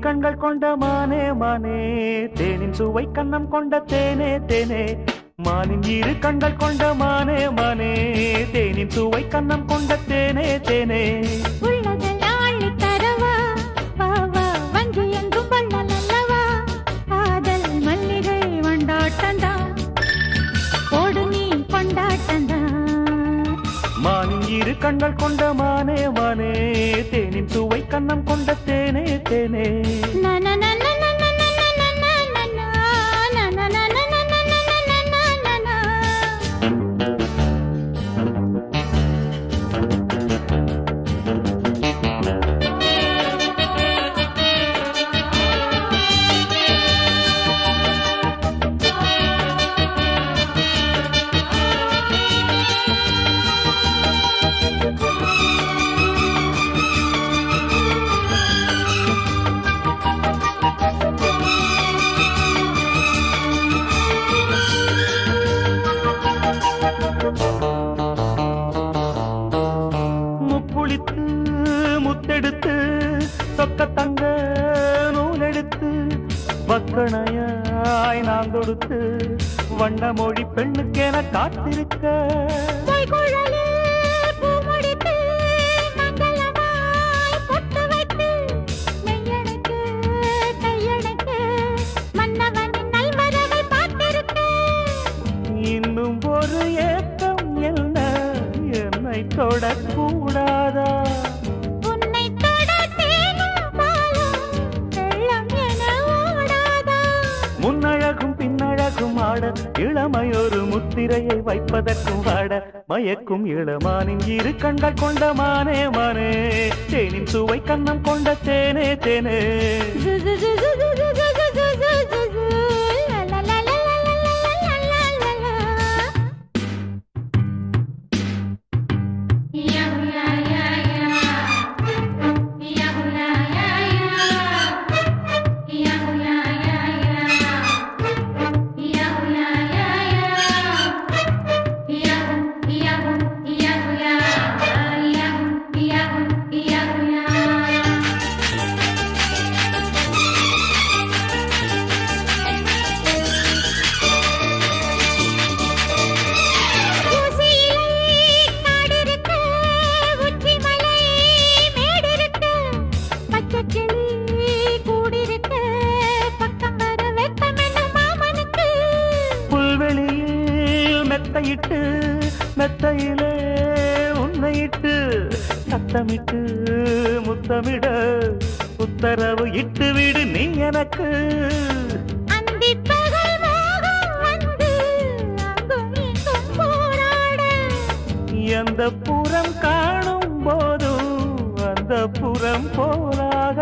கண்கள் கொண்ட மானே மானே தேனின் சுவை கண்ணம் கொண்ட தேனே தேனே மானின் இரு கண்கள் கொண்ட மானே மானே தேனின் சுவை கண்ணம் கொண்ட தேனே தேனே இரு கண்கள் கொண்ட மானே மானே தேனின் சுவை கண்ணம் கொண்ட தேனே தேனே முப்புளித்து முத்தெடுத்து சொக்க தங்க நூலெடுத்து வக்கணையாய் நான் தொடுத்து வண்ண மொழி பெண்ணுக்கென காத்திருக்க இன்னும் ஒரு ஏக்கம் என்ன என்னை தொடக்கூடாதா உன்னை தொட தேனும் பாலும் வெள்ளம் என ஓடாதா முன்னழகும் பின்னழகும் ஆட இளமையொரு முத்திரையை வைப்பதற்கும் வாட மயக்கும் இளமானின் இரு கண்கள் கொண்ட மானே மானே தேனின் சுவை கண்ணம் கொண்ட தேனே தேனே மெத்தையிட்டு மெத்தையிலே உன்னையிட்டு சத்தமிட்டு முத்தமிட உத்தரவு இட்டு விடு நீ எனக்கு எந்த புறம் காணும் போதும் அந்த புறம் போலாக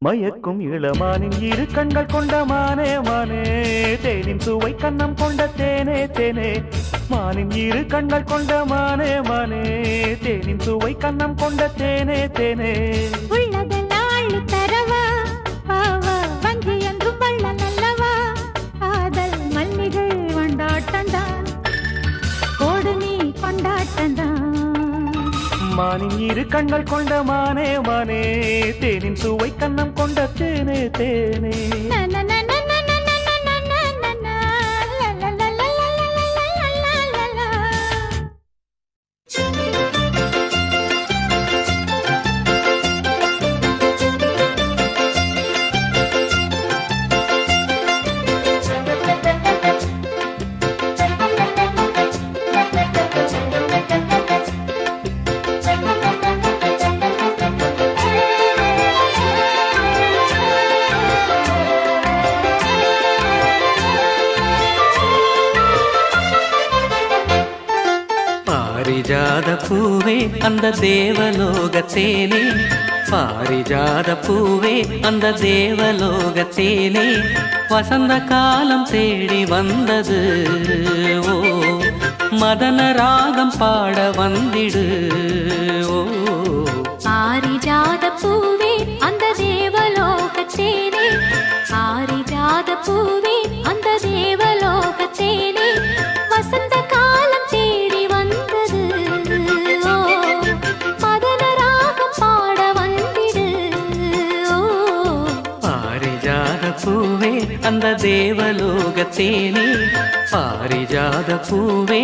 மயக்கும் இளமானின் இரு கண்கள் கொண்ட மானே மானே தேனின் சுவை கண்ணம் கொண்ட தேனே தேனே மானின் இரு கண்கள் கொண்ட மானே மானே தேனின் சுவை கண்ணம் கொண்ட தேனே தேனே மானின் இரு கண்கள் கொண்ட மானே மானே தேனின் சுவை கண்ணம் கொண்ட தேனே தேனே பாரிஜாத பூவே அந்த தேவலோகத்தேனே பாரிஜாத பூவே அந்த தேவலோகத்தேனே வசந்த காலம் தேடி வந்தது ஓ மதன ராகம் பாட வந்திடு ஓ பாரிஜாத பூவே அந்த தேவலோகத்தேனே பாரிஜாத பூவே அந்த தேவலோகத்தேனே வசந்த காலம் தேடி வந்தது ஓ தேவலோகத்தேனே பாரிஜாத பூவே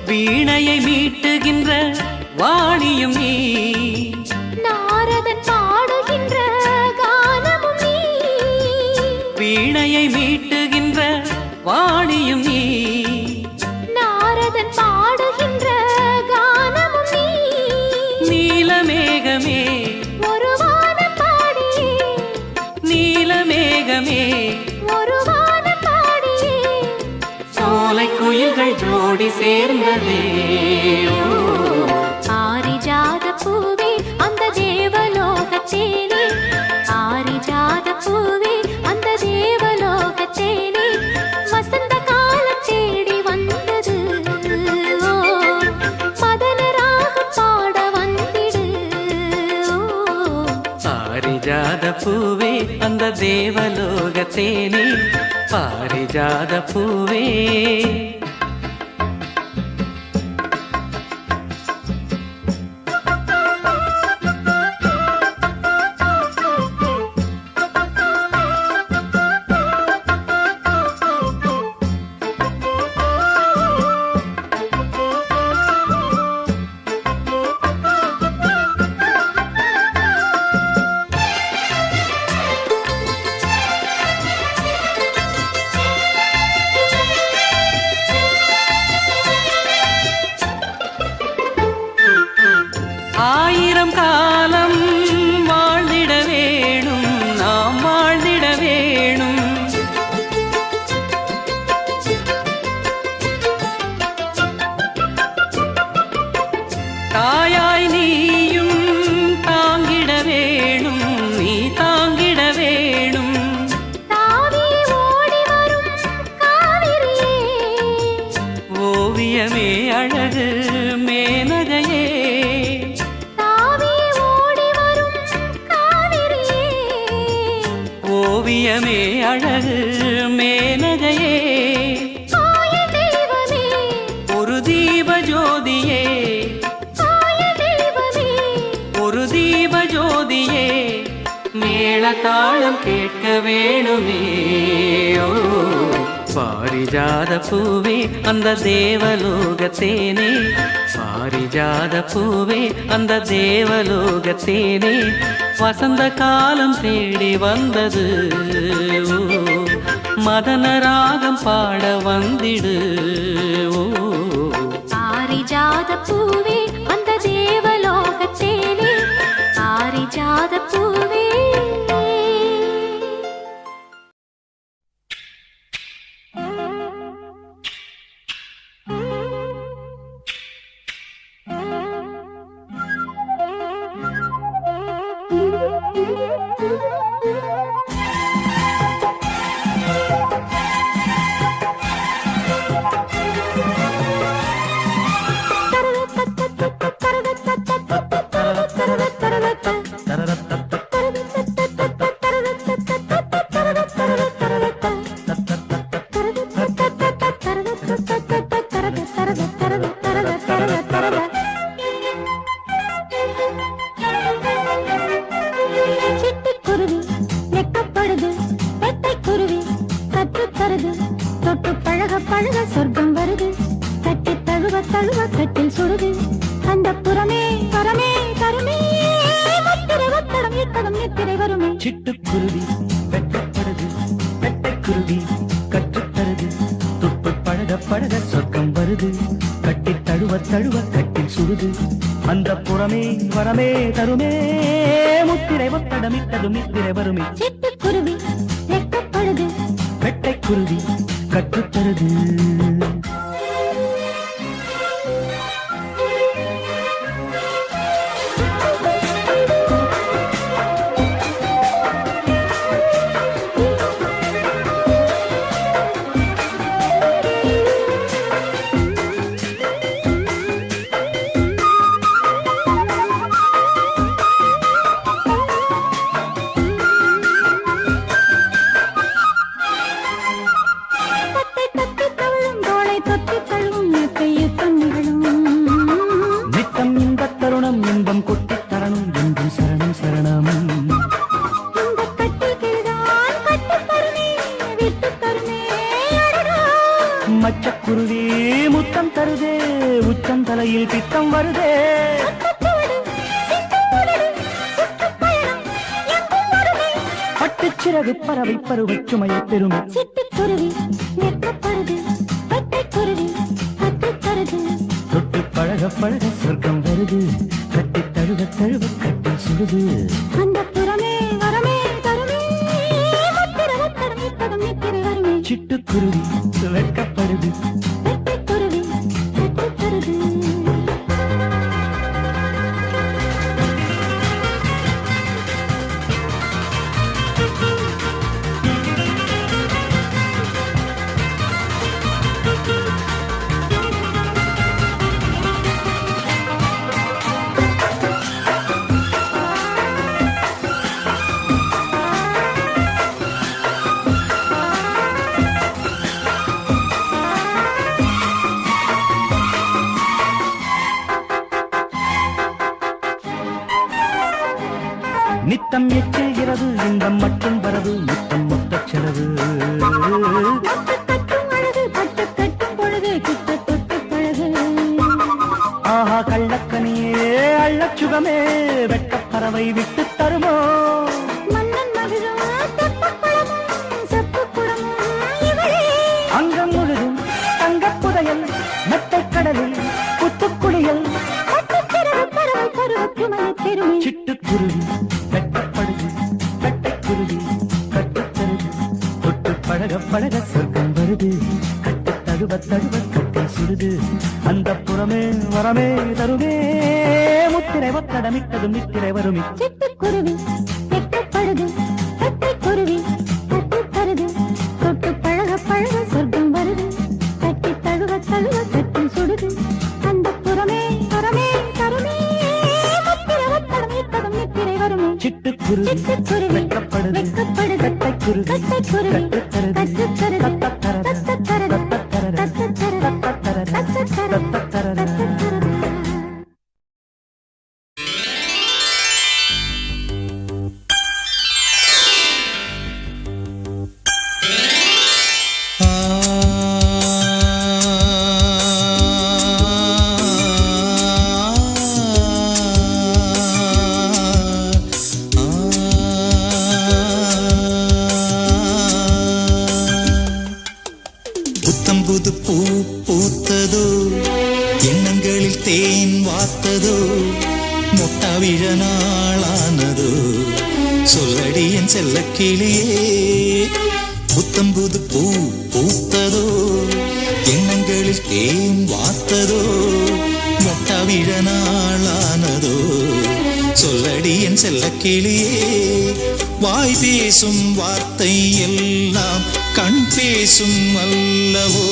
வீணையை மீட்டுகின்ற வாணியும் நீ நாரதன் பாடுகின்ற கானமும் நீ வீணையை மீட்டுகின்ற வாணியும் நீ நாரதன் பாடுகின்ற கானமும் நீ நீலமேகமே ஒரு வானம் பாடியே நீலமேகமே ஒரு வானம் பாடியே சோலை குயில்கள் ஜோடி சேர்ந்ததே பாரிஜாத பூவே அந்த தேவலோகத்தேனே பாரிஜாத பூவே அந்த தேவலோகத்தேனே வசந்த காலம் தேடி வந்தது ஓ மதனராக பாட வந்திடு ஓ பாரிஜாத பூவே அந்த தேவலோகத்தேனே பாரிஜாத பூவே ஆயிரம் காலம் வாழ்ந்திட வேணும் நாம் வாழ்ந்திட வேணும் தாயாய் நீயும் தாங்கிட வேணும் நீ தாங்கிட வேணும் தாவி ஓடி வரும் காவிரியே ஓவியமே அழகு மேனகையே தாவி ஓடி வரும் காவிரியே ஓவியமே அழகு மேனகையே ஆய தெய்வமே ஒரு தீப ஜோதியே ஆய தெய்வமே ஒரு தீப ஜோதியே மேள தாளம் கேட்க வேணுமே ஓ பாரிஜாத பூவே அந்த தேவலோகத்தேனே பாரிஜாத பூவே அந்த தேவலோகத்தேனே வசந்த காலம் தேடி வந்தது ஓ மதன ராகம் பாட வந்திடு ஓ பாரிஜாத பூவே அந்த தேவலோகத்தேனே பாரிஜாத பூவே சிட்டுக்குருவி வெக்கப்படுது பெட்டைக்குருவி கற்றுத்தருது தொட்டு பழக பழக சொர்க்கம் வருது கட்டி தழுவ தழுவ கட்டில் சுடுது அந்த புறமே பரமே தருமே முத்திரை ஒத்தடம் இத்தடம் நித்திரை வருமே சிட்டுக்குருவி வெட்டப்படுது வெட்டைக்குருவி கற்றுத்தருது துப்பு பழக பழக சொர்க்கம் வருது கட்டி தழுவ தழுவ கட்டில் சுடுது அந்த புறமே வரமே தருமே முத்திரை ஒத்தடமிட்டது நித்திரை வருமே சிட்டுக்குருவி வெட்கப்படுது வெட்டைக்குருவி கற்றுத்தருது மச்சக்குருவி முத்தம் தருதே உச்சம் தலையில் பித்தம் வருதே பட்டுச்சிறகு பறவை பருவ சுமையை பெருமை சிட்டுக்குருவி வெட்கப்படுது வெட்டைக்குருவி கற்றுத்தருது தொட்டு பழக பழக சொர்க்கம் வருது கட்டி தழுவ தழுவ கட்டி சுடுது அந்த புறமே வரமே தருமே முத்திரை ஒத்தடமிட்டது நித்திரை வருமே சிட்டுக்குருவி வெட்கப்படுது வெட்டைக்குருவி கற்றுத்தருது நித்தம் எச்சுகிறது இன்பம் மட்டும் வரவு நித்தம் மொத்த செலவு கட்டும் அழகு பட்டு கட்டும் பொழுது கிட்ட தொட்டு பழகு ஆஹா கள்ளக்கனியே அள்ளச்சுகமே வெட்டப்பறவை விட்டு தருமோ மன்னன் மகிழும் தெப்பக்குளமும் செப்புக்குளமும் இவளே அங்கம் முழுதும் தங்கப் புதையல் மெத்தைக் கடலில் புத்துக்குளியல் பட்டுச்சிறகு பறவை பருவ சுமையை பெருமை சிட்டுக்குருவி வெட்டப்படுது வெட்டைக்குருவி கட்டுத்தருது தொட்டு பழக பழக சொர்க்கம் வருது கட்டு தழுவ தழுவ கட்டி சுடுது அந்த புறமே வரமே தருமே முத்திரை ஒத்தடமிட்டதும் நித்திரை வருமே சிட்டுக்குருவி வெட்கப்படுது வெட்டைக்குருவி கற்றுத்தருது தொட்டு பழக பழக சொர்க்கம் வருது கட்டி தழுவ தழுவ கட்டி சுடுது அந்த புறமே வரமே தருமே முத்திரை ஒத்தடமிட்டது நித்திரை வருமே சிட்டுக்குருவி சிட்டுக்குருவி வெட்கப்படுது வெட்கப்படுது வெட்டைக்குருவி கட்டைக்குருவி கட்டுத்தருது கற்றுத்தருது தத்தத்தரது தத்தத்தரது தத்தத்தரது தத்தத்தரது தத்தத்தரது தத்தத்தரது புத்தம்புது பூ பூத்ததோ எண்ணங்களில் தேன் வார்த்ததோ மொட்டாவிழ நாளானதோ சொல்லடி என் செல்லக்கிளியே புத்தம்புது பூ பூத்ததோ எண்ணங்களில் தேன் வார்த்ததோ மொட்டாவிழ நாளானதோ சொல்லடி என் செல்லக்கிளியே வாய் பேசும் வார்த்தை எல்லாம் கண் பேசும் அல்லவோ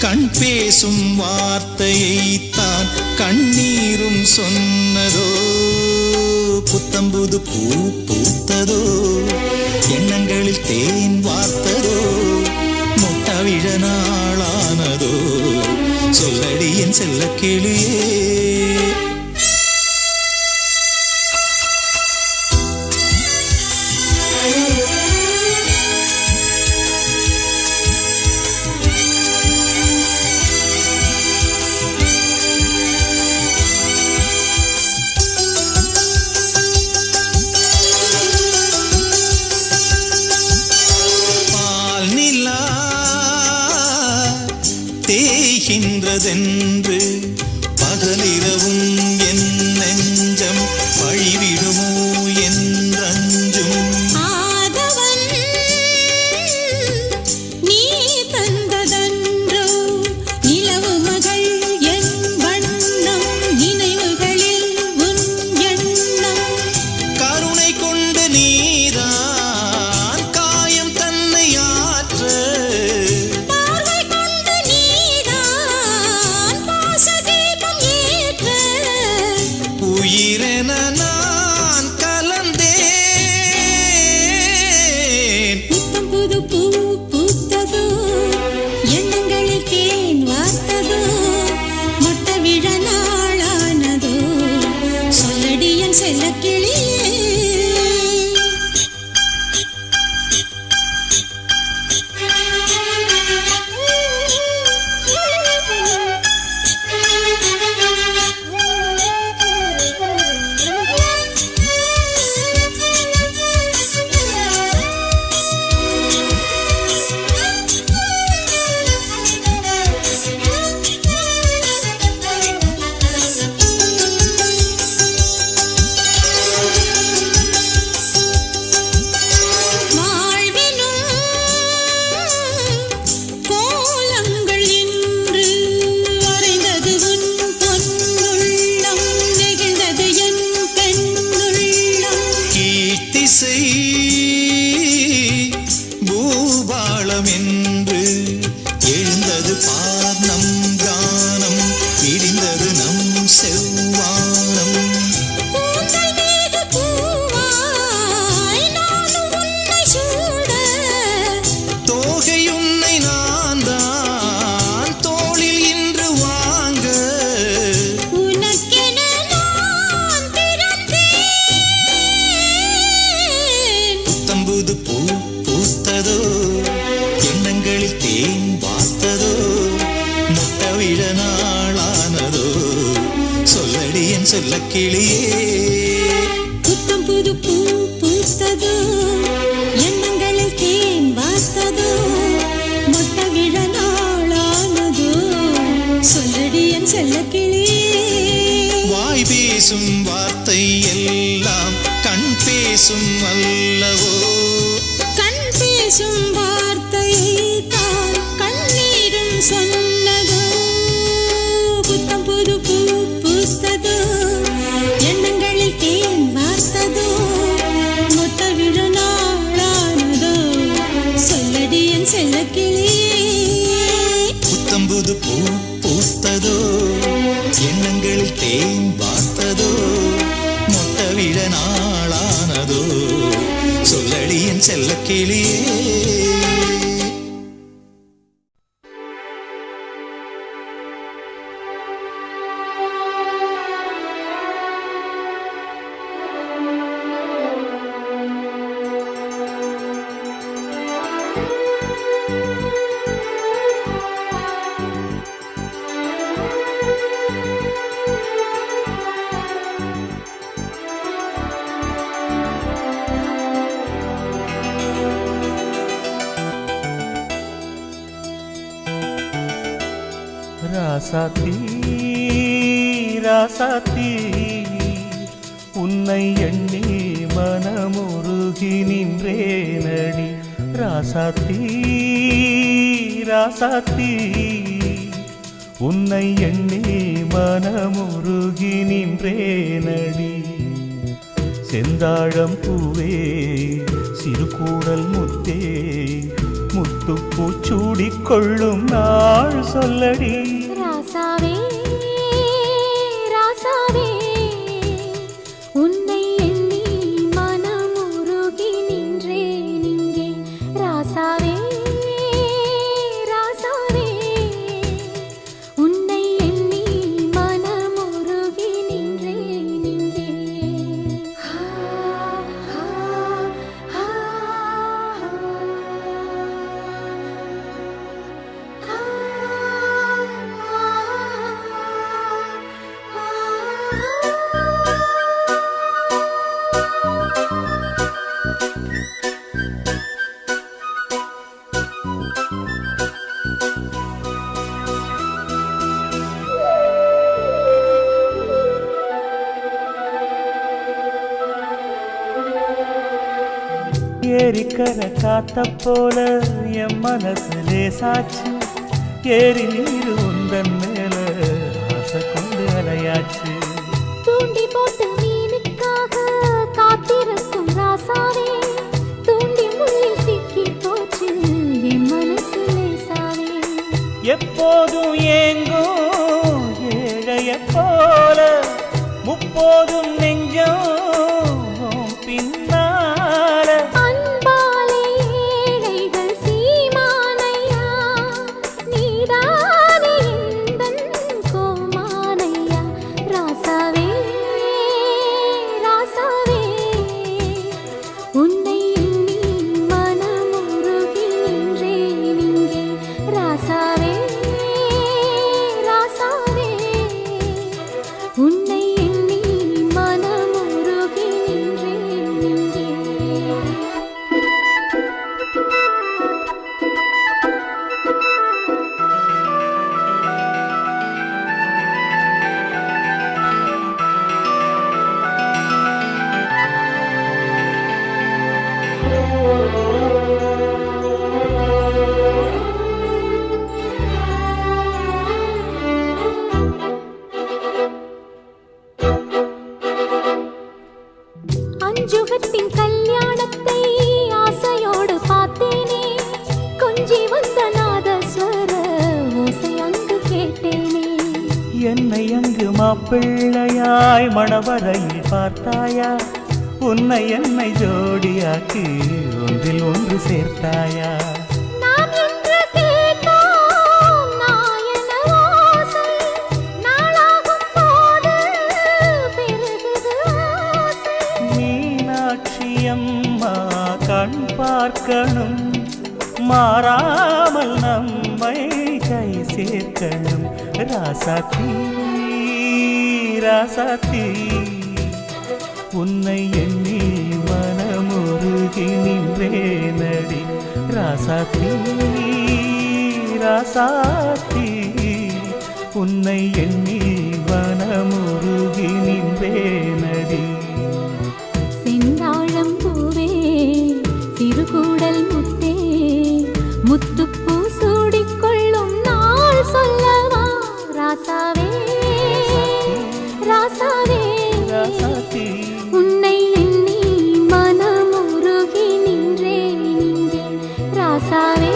கண் பேசும் வார்த்தையைத்தான் கண்ணீரும் சொன்னதோ புத்தம்புது பூ பூத்ததோ எண்ணங்களில் தேன் வார்த்ததோ மொட்டாவிழ நாளானதோ சொல்லடி என் செல்லக்கிளியே தேய்கின்றதென்று பகலிரவும் என் செல்ல கிளியே. புத்தம் புது பூ பூத்ததோ, எண்ணங்களில் தேன் வார்த்ததோ, மொட்ட விழ நாளானதோ, சொல்லடி என் செல்ல கிளியே. வாய் பேசும் வார்த்தை எல்லாம் கண் பேசும் அல்லவோ, கண் பேசும் வார்த்தையை தான் கண்ணீரும் சொன்னதோ. புத்தம் புது பூ பூத்ததோ, எண்ணங்களில் தேன் வார்த்ததோ, மொத்த விழ நாளானதோ, சொல்லடி என் செல்ல கிளியே. புத்தம்புது பூ பூத்ததோ, எண்ணங்களில் தேன் வார்த்ததோ, மொட்ட விழ நாளானதோ, சொல்லடி என் செல்ல கிளியே. ராசாத்தி ராசாத்தி, உன்னை எண்ணி மனமுருகி நின்றேனடி. ராசாத்தி ராசாத்தி, உன்னை எண்ணி மனமுருகி நின்றேனடி. செந்தாழம் பூவே சிறுகூடல் முத்தே, முத்துப்பூச்சூடிக் கொள்ளும் நாள் சொல்லடி. ராசாவே ராசாவே, உன்னை எண்ணி மனமுருகி நின்றேன் இங்கே. ராசாவே ராசாவே, உன்னை எண்ணி மனமுருகி நின்றேன் இங்கே. ஏரிக்கர காத்த போல என் மனசு லேசாச்சு. ஏரி நீர் உந்தன் மேல ஆசை கொண்டு அலையாச்சு. தூண்டி போட்டு மீனுக்காக காத்திருக்கும் ராசாவே, தூண்டி முள்ளில் சிக்கி போச்சு என் மனசு லேசாவே. எப்போதும் ஏங்கும் ஏழைய போல, முப்போதும் நெஞ்சம் பின்னால. அன்பாலே ஏழைகள் சீமானையா, நீதானே எந்தன் கோமானையா. ராசாவே ராசாவே, உன்னை எண்ணி மனமுருகி நின்றேன் இங்கே. ராசாவே ராசாவே, உன்னை எண்ணி மனமுருகி நின்றேன் இங்கே. அஞ்சுகத்தின் கல்யாணத்தை ஆசையோடு பார்த்தேனே, கொஞ்சி வந்த நாதஸ்வர ஓசை அங்கு கேட்டேனே. என்னை அங்கு மாப்பிள்ளையாய் மணவரையில் பார்த்தாயா? உன்னை என்னை ஜோடியாக்கி ஒன்றில் ஒன்று சேர்த்தாயா? நாம் என்று கேட்டோம் நாயன ஓசை, நாளாகும் போது பெருகுது ஆசை. மீனாட்சி அம்மா கண் பார்க்கணும், மாறாமல் நம்மை கை சேர்க்கணும். ராசாத்தி ராசாத்தி உன்னை எண்ணி மனமுருகி நின்றேனடி ராசாத்தி ராசாத்தி உன்னை எண்ணி மனமுருகி நின்றேனடி செந்தாழம் பூவே சிறுகூடல் முத்தே முத்துப்பூ சூடிக்கொள்ளும் நாள் சொல்லவா ராசாவே ராசாவே ராசாத்தி உன்னை எண்ணி மனமுருகி நின்றேன் இங்கே ராசாவே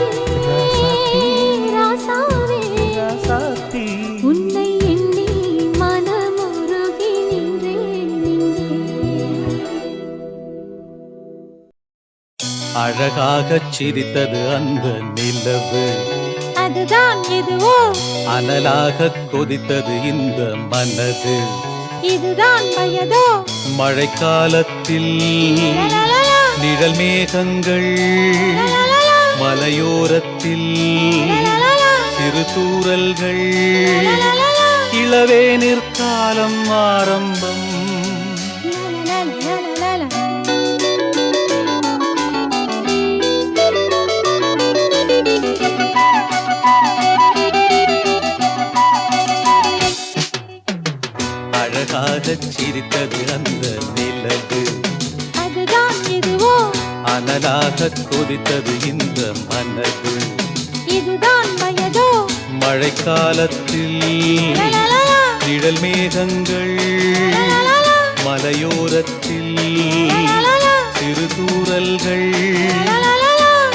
ராசாவே ராசாத்தி உன்னை எண்ணி மனமுருகி நின்றேன் இங்கே அழகாகச் சிரித்தது அந்த நிலவு அதுதான் எதுவோ அனலாகக் கொதித்தது இந்த மனது இதுதான் வயதோ மழைக்காலத்தில் நிழல் மேகங்கள் மலையோரத்தில் சிறு தூறல்கள் இளவேனிற் காலம் ஆரம்பம் அழகாகச் சிரித்தது அந்த நிலவு அதுதான் எதுவோ அனலாகக் கொதித்தது இந்த மனது இதுதான் வயதோ மழைக்காலத்தில் நிழல் மேகங்கள் மலையோரத்தில் சிறு தூறல்கள்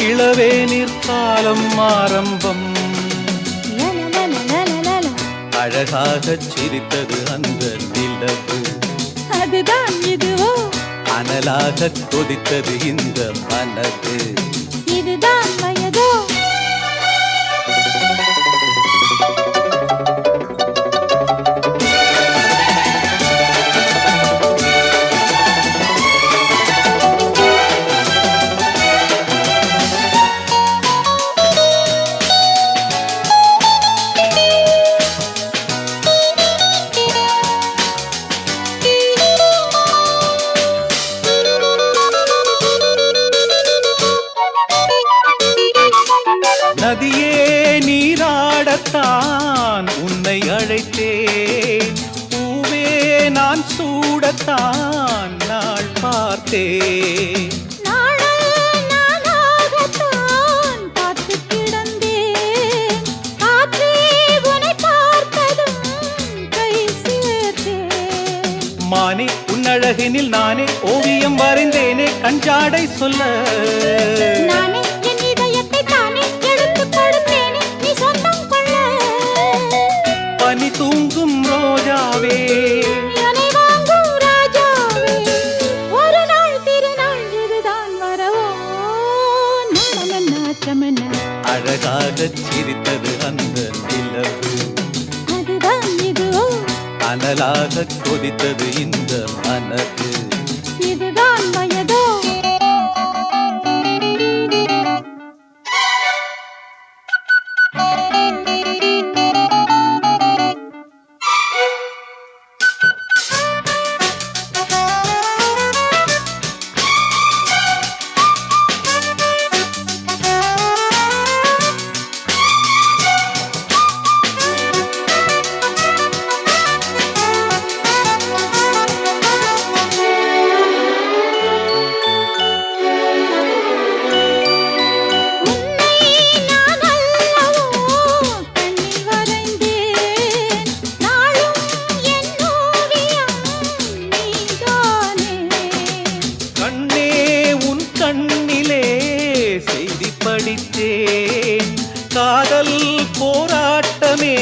இளவேனிற் காலம் ஆரம்பம் அழகாகச் சிரித்தது அந்த நிலவு அதுதான் எதுவோ அனலாகக் கொதித்தது இந்த மனது இதுதான் வயதோ நதியே நீராடத்தான் உன்னை அழைத்தேன் பூவே நான் சூடத்தான் நாள் பார்த்தேன் நானாகத்தான் காத்து கிடந்தேன் காற்றே உன்னை பார்த்ததும் கை சேர்த்தேன் மானே உன்னழகினில் நானே ஓவியம் வரைந்தேனே கஞ்சாடை சொல்ல நானே என் இதயத்தை தானே எடுத்துக் கொடுத்தேனே நீ சொந்தம் கொள்ள பனி தூங்கும் ரோஜாவே என்னை வாங்கும் ராஜாவே ஒரு நாள் திருநாள் இதுதான் வரவோ நாணமென்ன அச்சமென்ன அழகாகச் சிரித்தது அந்த நிலவு அதுதான் இதுவோ அனலாகக் கொதித்தது இந்த மனது இதுதான் வயதோ காதல் போராட்டமே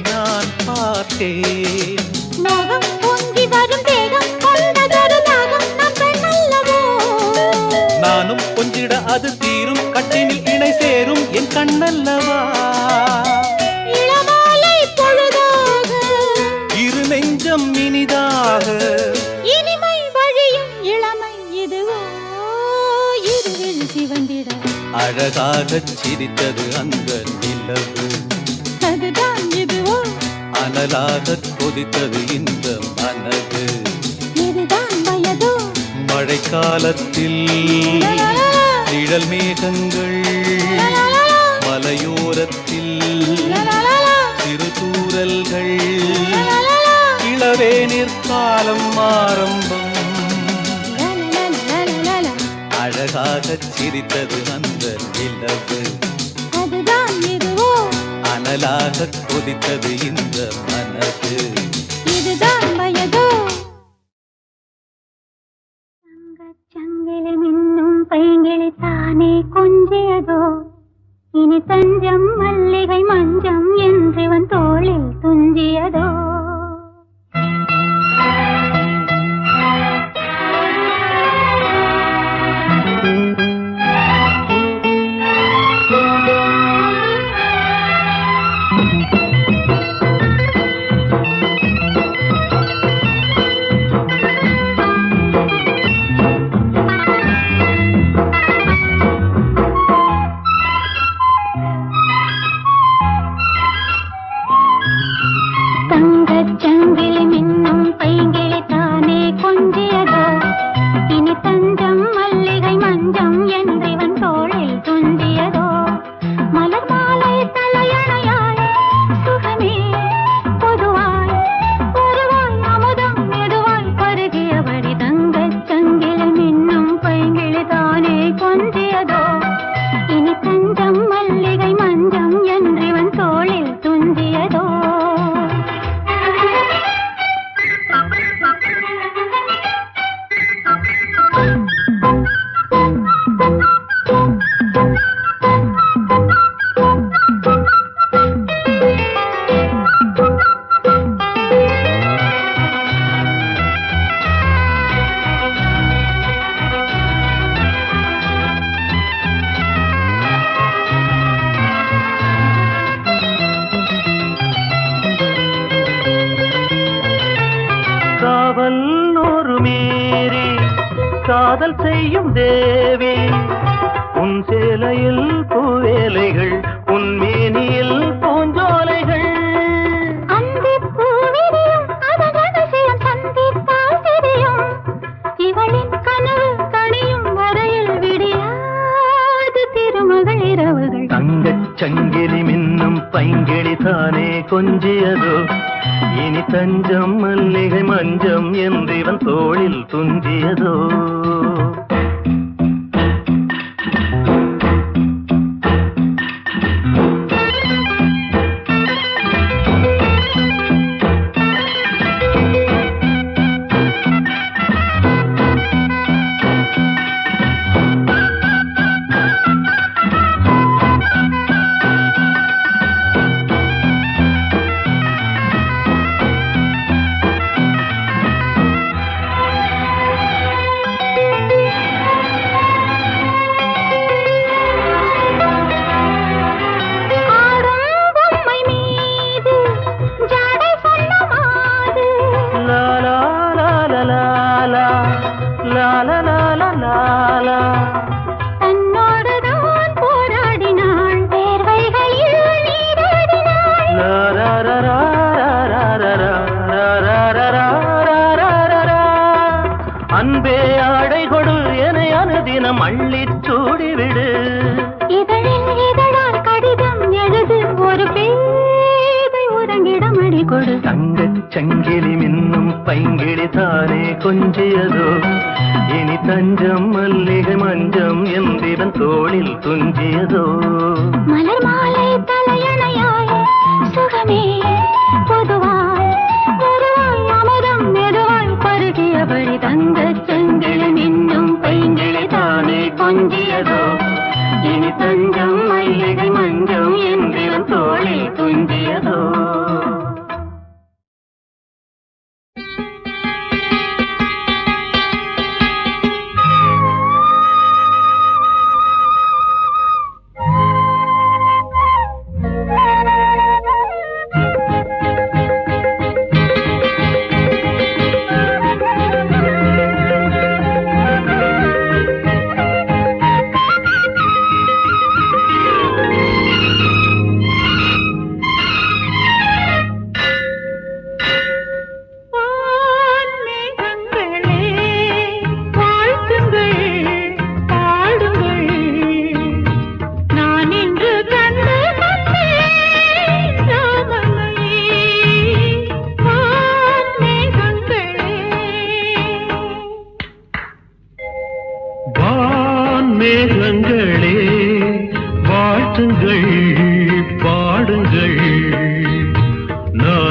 நான் பார்த்தேன். மோகம் பொங்கி வரும் தேகம் கொண்டதொரு தாகம் நம் பெண்ணல்லவோ. நானும் கொஞ்சிட அது தீரும், கட்டினில் இணை சேரும் என் கண்ணல்லவா. இளமாலை பொழுதாக இரு நெஞ்சம் இனிதாக இனிமை வழியும் இளமை இதுவோ. இருவிழி சிவந்திட அழகாகச் சிரித்தது அந்த நிலவு. அதுதான் இதுவோ. அனலாகச் அனலாக கொதித்தது இந்த மனது. இதுதான் வயதோ மழைக்காலத்தில் நிழல் மேகங்கள் மலையோரத்தில் சிறு தூறல்கள் இளவே நிற்காலம் ஆரம்பம். அழகாக சிரித்தது அந்த நிலவு. அதுதான் இதுவோ அனலாக கொதித்தது இந்த மனது. இதுதான் வயதோ சங்கிலி மின்னும் பைங்கிளி தானே கொஞ்சியதோ இனி தஞ்சம் மல்லிகை மஞ்சம் என்றிவன் தோளில் துஞ்சியதோ. சங்கிலி மின்னும் பைங்கிளி தானே கொஞ்சியதோ இனி தஞ்சம் மல்லிகை மஞ்சம் என்றிவன் தோளில் துஞ்சியதோ. மலர் மாலை தலையணையாய் சுகமே பொதுவாய் பொதுவாய் அமுதம் மெதுவாய் பருகியபடி தங்கச் சங்கிலி மின்னும் பைங்கிளி தானே கொஞ்சியதோ இனி தஞ்சம் மல்லிகை மஞ்சம் என்றிவன் தோளில் துஞ்சியதோ. காவல் நூறு மீறி காதல் செய்யும் தேவி உன் சேலையில் பூவேலைகள் உன் மேனியில் பூஞ்சோலைகள். அந்திப் பூவிரியும் அதன் அதிசயம் சந்தித்தால் தெரியும். இவளின் கனவு கனியும் வரையில் விடியாது திருமகள் இரவுகள். தங்கச் சங்கிலி மின்னும் பைங்கிளி தானே கொஞ்சியதோ இனி தஞ்சம் மல்லிகை மஞ்சம் என்றிவன் தோளில் துஞ்சியதோ. தன்னோடுதான் போராடினாள் வேர்வைகளில் நீராடினாள். அன்பே ஆடை கொடு என அனுதினம் அள்ளிச் சூடிவிடு. இதழில் இதழால் கடிதம் எழுது ஒரு பேதை உறங்கிடம் அடி கொடு. தங்கச் சங்கிலி மின்னும் பைங்கிளி தானே கொஞ்சியதோ இனி தஞ்சம் மல்லிகை மஞ்சம் என்றிவன் தோளில் துஞ்சியதோ. மலர் மாலை தலையணையாய் சுகமே பொதுவாய் பொதுவாய் அமுதம் மெதுவாய் பருகியபடி தங்கச் சங்கிலி மின்னும் பைங்கிளி தானே கொஞ்சியதோ இனி தஞ்சம் மல்லிகை மஞ்சம் என்றிவன் தோளில் துஞ்சியதோ.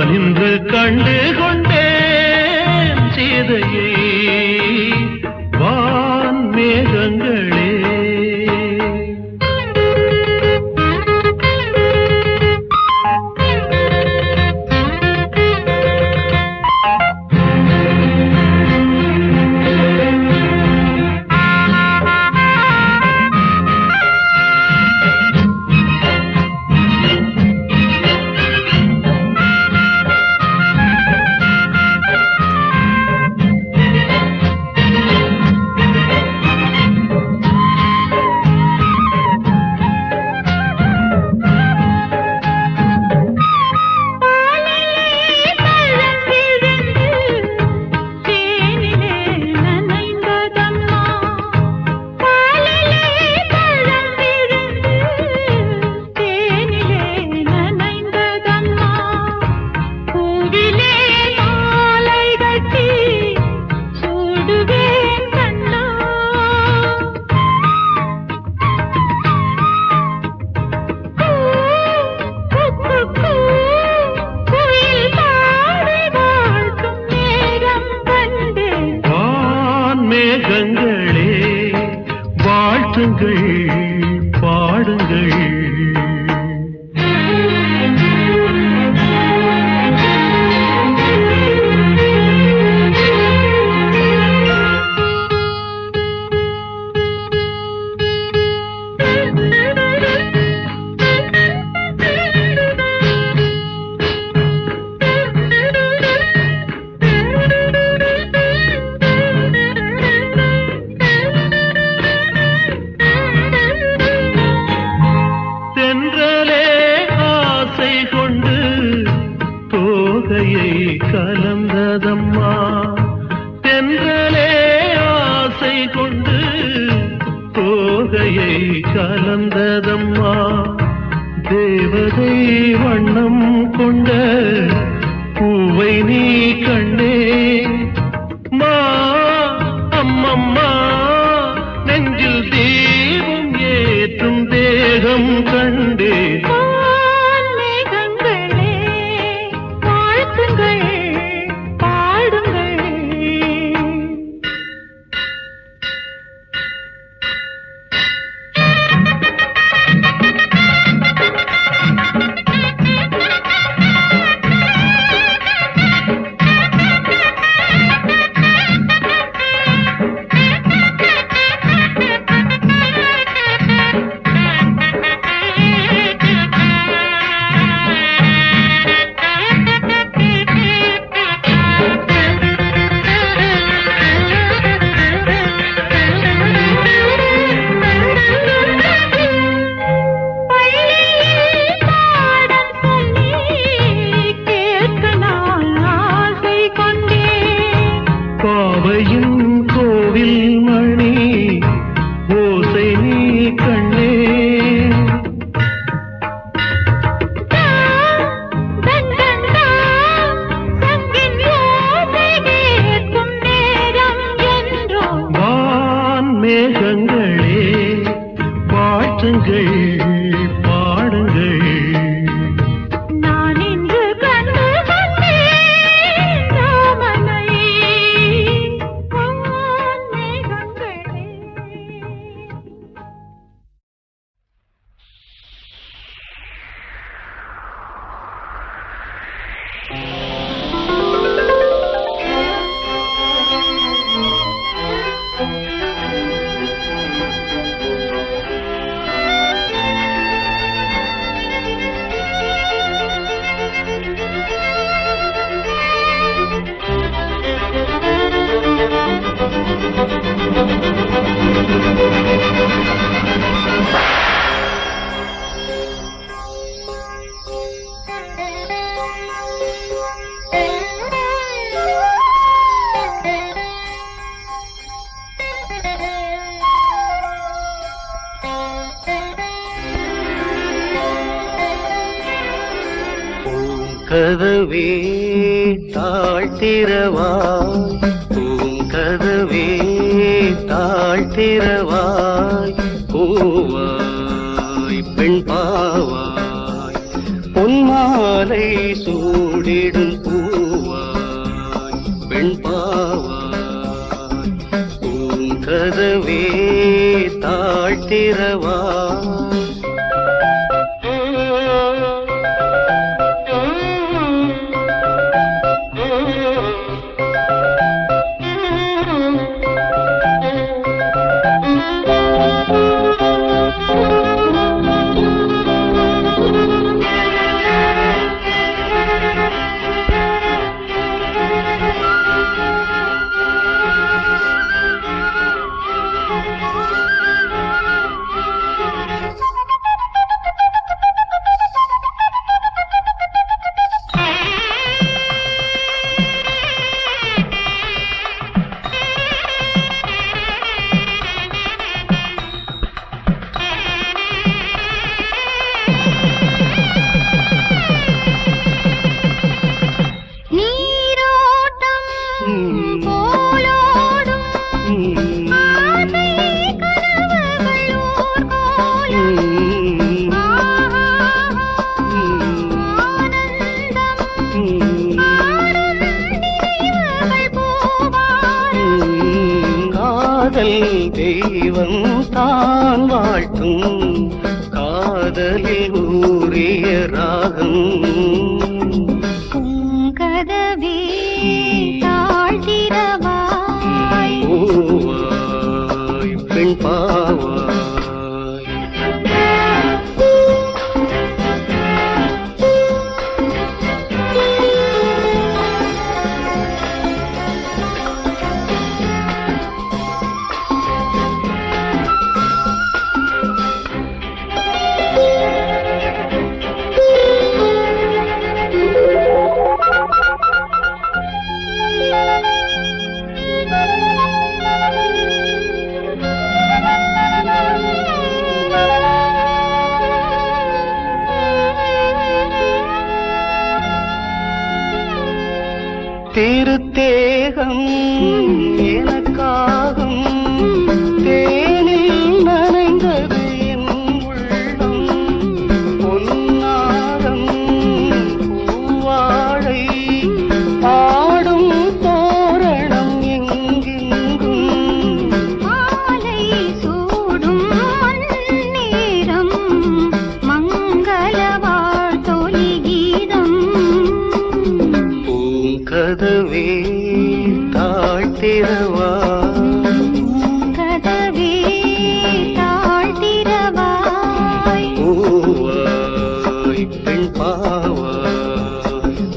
நான் இன்று கண்டு கொண்டேன் சீதையை வான் மேகங்களே. கலந்ததம்மா தென்றலே ஆசை கொண்டு தோகையை கலந்ததம்மா தேவதை வண்ணம் கொண்ட பூவை நீ கண்டே மா அம்மம்மா நெஞ்சில் தீபம் ஏற்றும் தேகம் கண்டே. கதவே தாழ்த்திரவாய் பூங்கதவே தாழ்த்திரவாய் பூவாய் பெண் பாவாய் பொன்மாலை சூடிடும் இறைவன் தான் வாழ்த்தும் காதலில் ஊறிய ராகம் கதவே தாழ்த்திரவாய் பூவாய் பெண் பாவாய் திருத்தேகம் எனக்காகும் தேனில் நனைந்தது என் உள்ளம் பொன்னாரம் பூவாழை ஆடும் தோரணம் எங்கெங்கும் மாலை சூடும் நேரம் மங்கள வாழ்த்தொலி கீதம் கதவே தாழ்த்திரவாய் கதவே தாழ்த்திரவாய் பூவாய் பெண் பாவாய்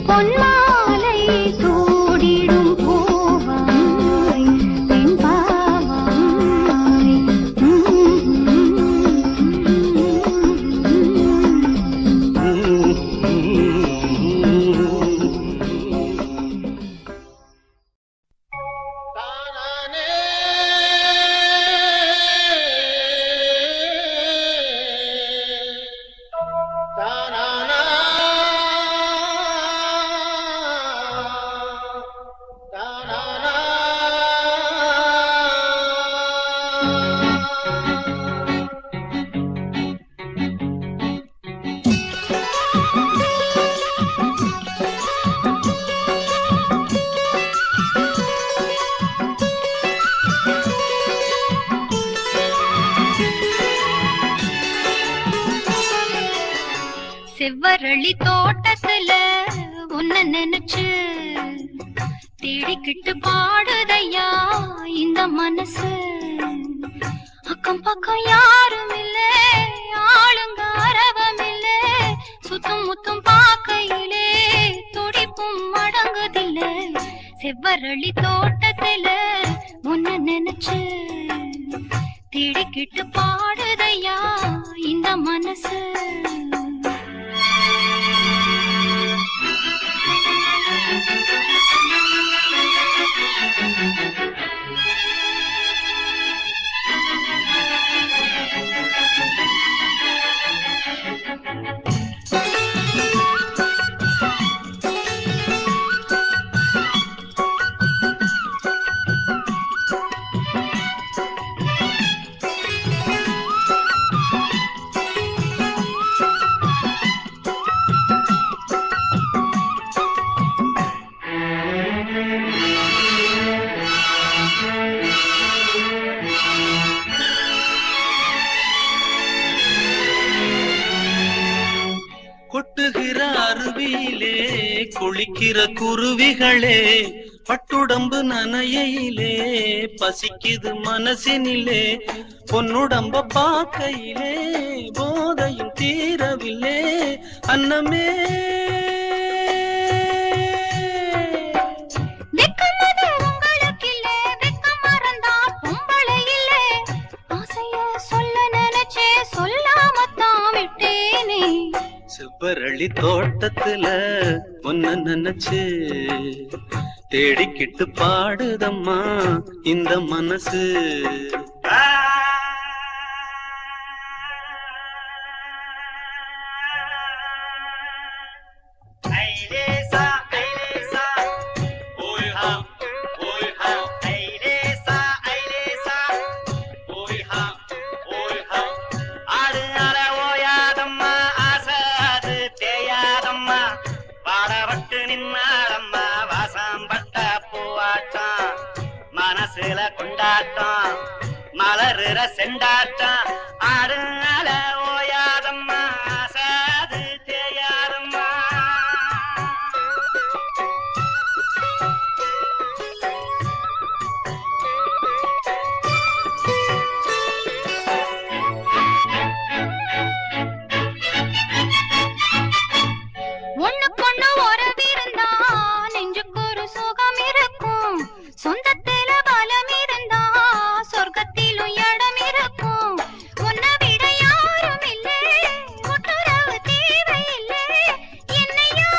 பொன்மாலை சூடிடும் பூவாய் பெண் பாவாய் செவ்வரளி தோட்டத்துல உன்ன நினைச்சு தேடிக்கிட்டு பாடுதையா இந்த மனசு அக்கம் பக்கம் யாரும் இல்ல ஆளுங்க அரவம் இல்ல சுத்தும் முத்தும் பார்க்கையிலே துடிப்பும் அடங்குதில்ல செவ்வரளி தோட்டத்துல உன்ன நினைச்சு தேடிக்கிட்டு பாடுதையா இந்த மனசு கொட்டுகிற அருவியிலே குளிக்கிற குருவிகளே பட்டுடம்பு நனையிலே பசிக்குது மனசினிலே பொன்னுடம்ப பார்க்கையிலே போதையும் தீரவில்லை அன்னமே செவ்வரளி தோட்டத்துல ஒன்ன நினைச்சு தேடிக்கிட்டு பாடுதம்மா இந்த மனசு கொண்டாட்டம் மலை ஆடுற செண்டாட்டம் ஆடுனால ஓயாதம்மா சாது தேயாதம்மா. ஒண்ணுக்கொண்ணு உறவிருந்தா நெஞ்சுக்கு ஒரு சுகம் இருக்கும். சொந்தத்தில பலம் இருந்தா சொர்க்கத்திலும் இடம் இருக்கும். உன்னை விட யாரும் இல்லை, ஒட்டுறவு தேவையில்லை. என்னையா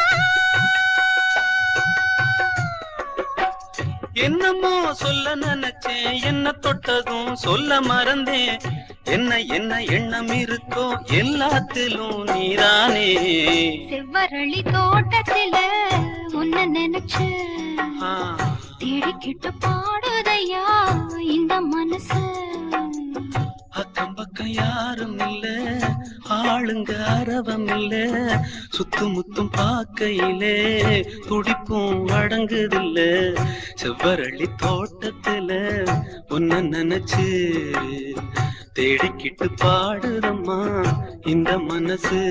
என்னமோ சொல்ல நினைச்சேன், என்ன தொட்டதும் சொல்ல மறந்தேன். என்ன என்ன எண்ணம் இருக்கோ எல்லாத்திலும் நீதானே. செவ்வரளி தோட்டத்தில உன்னை நினைச்சு தேடிக்கிட்டு பாடுதையா இந்த மனசு. அக்கம் பக்கம் யாரும் இல்ல, ஆளுங்க அரவம் இல்ல. சுத்தும் முத்தும் பார்க்கையிலே துடிப்பும் அடங்குதில்ல. செவ்வரளி தோட்டத்துல உன்னை நினைச்சு தேடிக்கிட்டு பாடுதம்மா இந்த மனசு.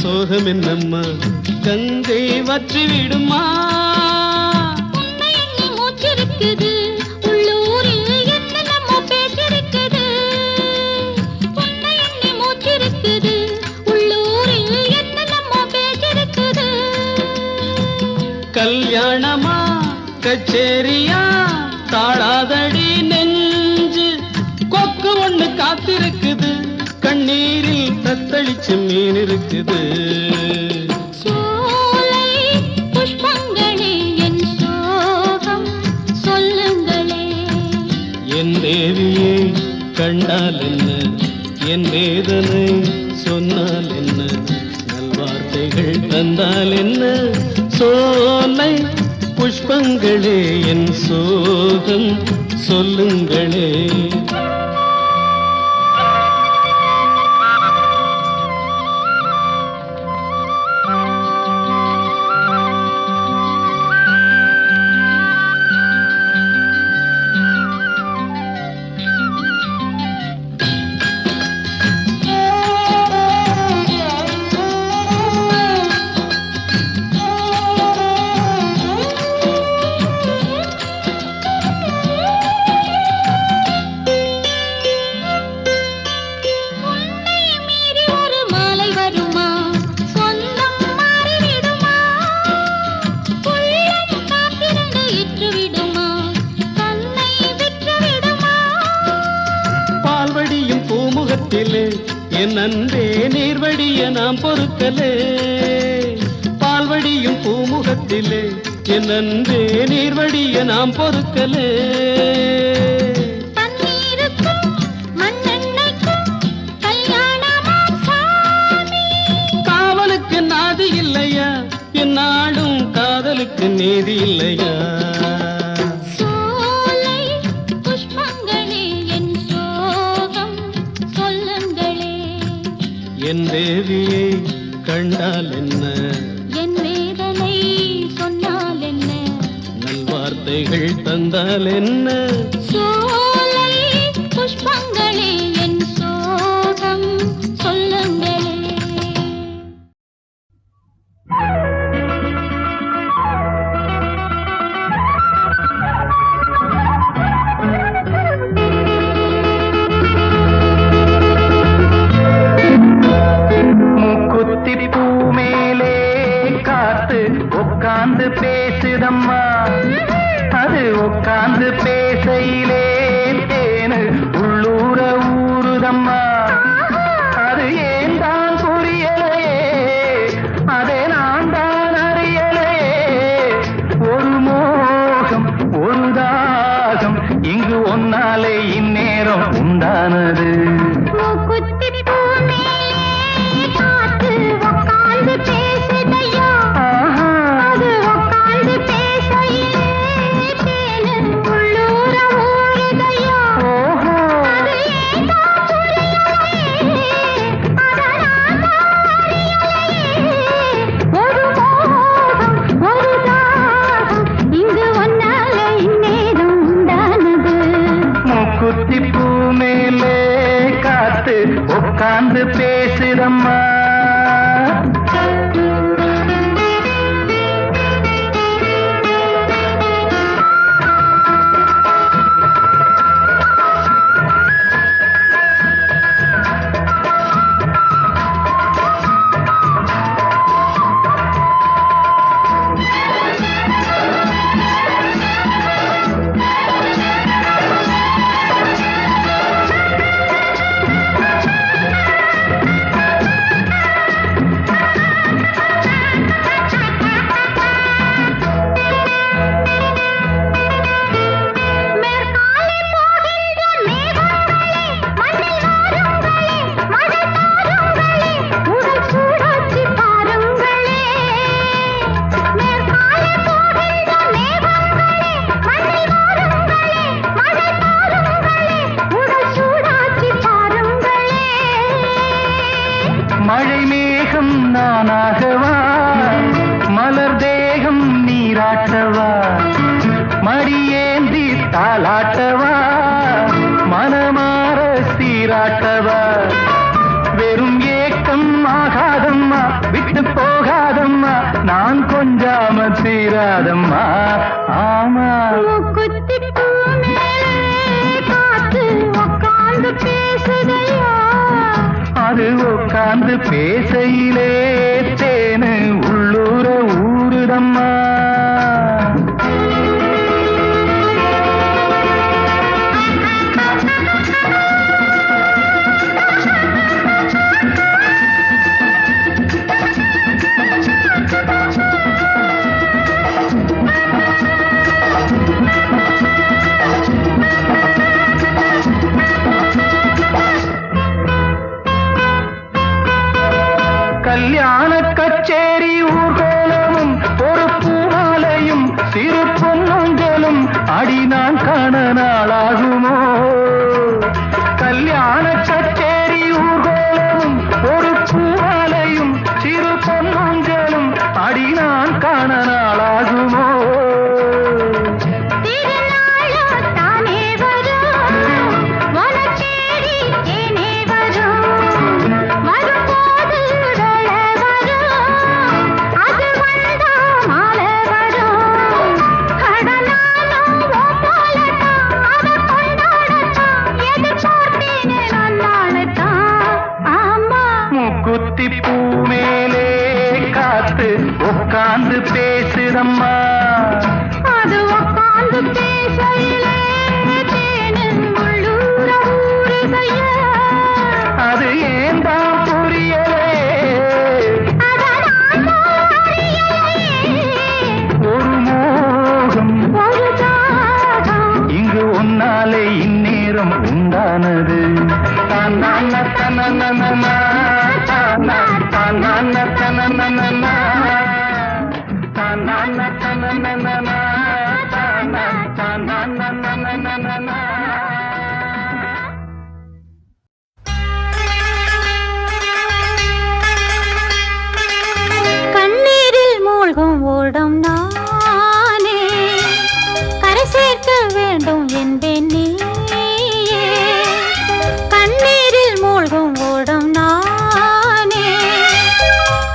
சோகம் என்னம்மா கங்கை வற்றி விடுமா. மூச்சிருக்குது உள்ளூரில் என்ன நம்ம பேச்சிருக்குது. உன்னை எண்ணி மூச்சிருக்குது உள்ளூரில் என்ன நம்ம பேச்சிருக்குது. கல்யாணமா கச்சேரியா தாழாதடி நெஞ்சு. கொக்கு ஒண்ணு காத்திருக்குது, கண்ணீரில் தத்தளிச்சு மீன் இருக்குது. சோலை புஷ்பங்களே என் சோகம் சொல்லுங்களே. என் தேவியை கண்டால் என்ன, என் வேதனை சொன்னால் என்ன, நல்வார்த்தைகள் தந்தால் என்ன. சோலை புஷ்பங்களே என் சோகம் சொல்லுங்களே. என் அன்பே நீர்வடிய நாம் பொறுக்கலே. பால்வடியும் பூமுகத்திலே என் அன்பே நீர்வடிய நாம் பொறுக்கலே தண்ணீருக்கும் மண்ணெண்ணைக்கும் கல்யாணமாம் சாமி. காவலுக்கு நாதி இல்லையா என் நாடும் காதலுக்கு நீதி இல்லையா சோலை புஷ்பங்களே என் சோகம் சொல்லுங்களே. என் தேவியை கண்டால் என்ன என் வேதனை சொன்னால் என்ன நல்வார்த்தைகள் தந்தால் என்ன சோலை புஷ்பங்களே என் சோகம் சொல்லுங்களே. மூக்குத்தி பூ மேலே காத்து உட்கார்ந்து பேசுதம்மா அது உட்கார்ந்து பேசையிலே தேனு உள்ளூர ஊறுதம்மா அது ஏன் தான் புரியலையே அதை நான் தான் அறியலையே ஒரு மோகம் ஒரு தாகம் இங்கு ஒன்னாலே இந்நேரம் உண்டானது மூக்குத்தி பூ மேலே காத்து உட்கார்ந்து பேசுதையா அது உட்கார்ந்து பேசையிலே தேனு உள்ளூர ஊறுதையா அது ஏன் தான் புரியலையே அதை நான் தான் அறியலையே ஒரு மோகம் ஒரு தாகம் இங்கு ஒன்னாலே இந்நேரம் உண்டானது. மூக்குத்தி பூ மேலே காத்து உட்கார்ந்து பேசுதம்மா மழை மேகம் நானாகவா மலர் தேகம் நீராட்டவா மடியேந்தி தாலாட்டவா மனமாற சீராட்டவா வெறும் ஏக்கம் ஆகாதம்மா விட்டு போகாதம்மா நான் கொஞ்சாம தீராதம்மா ஆமா மூக்குத்தி பூ மேலே காத்து உட்கார்ந்து பேசுதையா அது உட்கார்ந்து பேசையிலே தேனு உள்ளூர ஊறுதம்மா கல்யாண கச்சேரி ஊர்கோலமும் ஒரு பூமாலையும் சிறு பொன்னஞ்சலும் அடி நான் காண நாளாகுமோ கல்யாண கச்சேரி ஊர்கோலமும் ஒரு பூமாலையும் சிறு பொன்னஞ்சலும் அடி நான் காண நாளாகுமோ திருநாளோ தானே வரும் வனத்தேடி தேனே வரும் வரும்போது வேளை வரும் அது வந்தா மாலை வரும் கடனாலும் போலத்தான் அதை கொண்டாடத்தான் எதிர்பார்த்தேனே நன்னாலத்தான் ஆமா மூக்குத்தி பூ மேலே காத்து உட்கார்ந்து பேசுதம்மா அது உட்கார்ந்து பேசையிலே தேனு உள்ளூர ஊறுதையா அது ஏன் தான் புரியலே அதை நான் தான் அறியலையே ஒரு கண்ணீரில் மூழ்கும் ஓடம் நானே கரை சேர்க்க வேண்டும் என்பேன் நீயே கண்ணீரில் மூழ்கும் ஓடம் நானே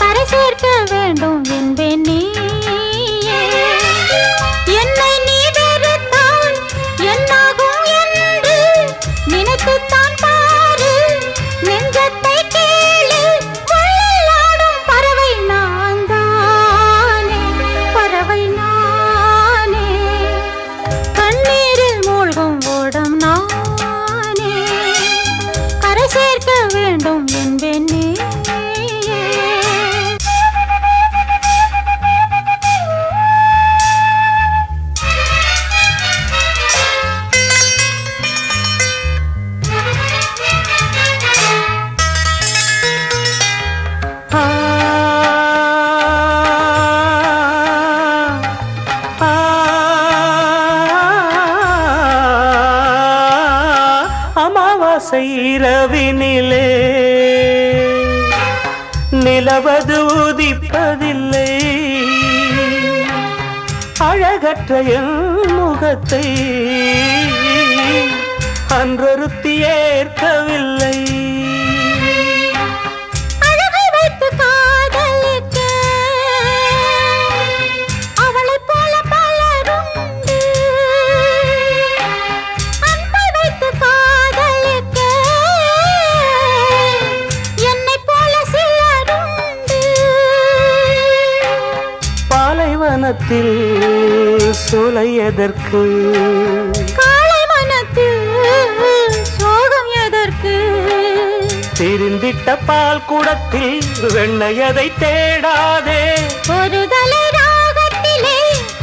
கரை சேர்க்க வேண்டும் என்பேன் நீயே என்னை நீ வெறுத்தால் என்னாகும் என்று நினைத்துத்தான் பாரு நெஞ்சத்தை கேளு முள்ளில் ஆடும் பறவை நான் தானே பறவை நானே கண்ணீரில் மூழ்கும் ஓடம் நானே கரை சேர்க்க வேண்டும் என்பேன் நீயே அமாவாசை இரவினிலே நிலவது உதிப்பதில்லை அழகற்ற என் முகத்தை அன்றொருத்தி ஏற்கவில்லை அழகை வைத்து காதலிக்க அவளைப் போல பலருண்டு அன்பை வைத்து காதலிக்க என்னைப் போல சிலருண்டு பாலைவனத்தில் சோலை எதற்கு காளை மனத்தில் சோகம் எதற்கு திரிந்திட்ட பால் குடத்தில் வெண்ணையதை தேடாதே ஒரு தலை ராகத்திலே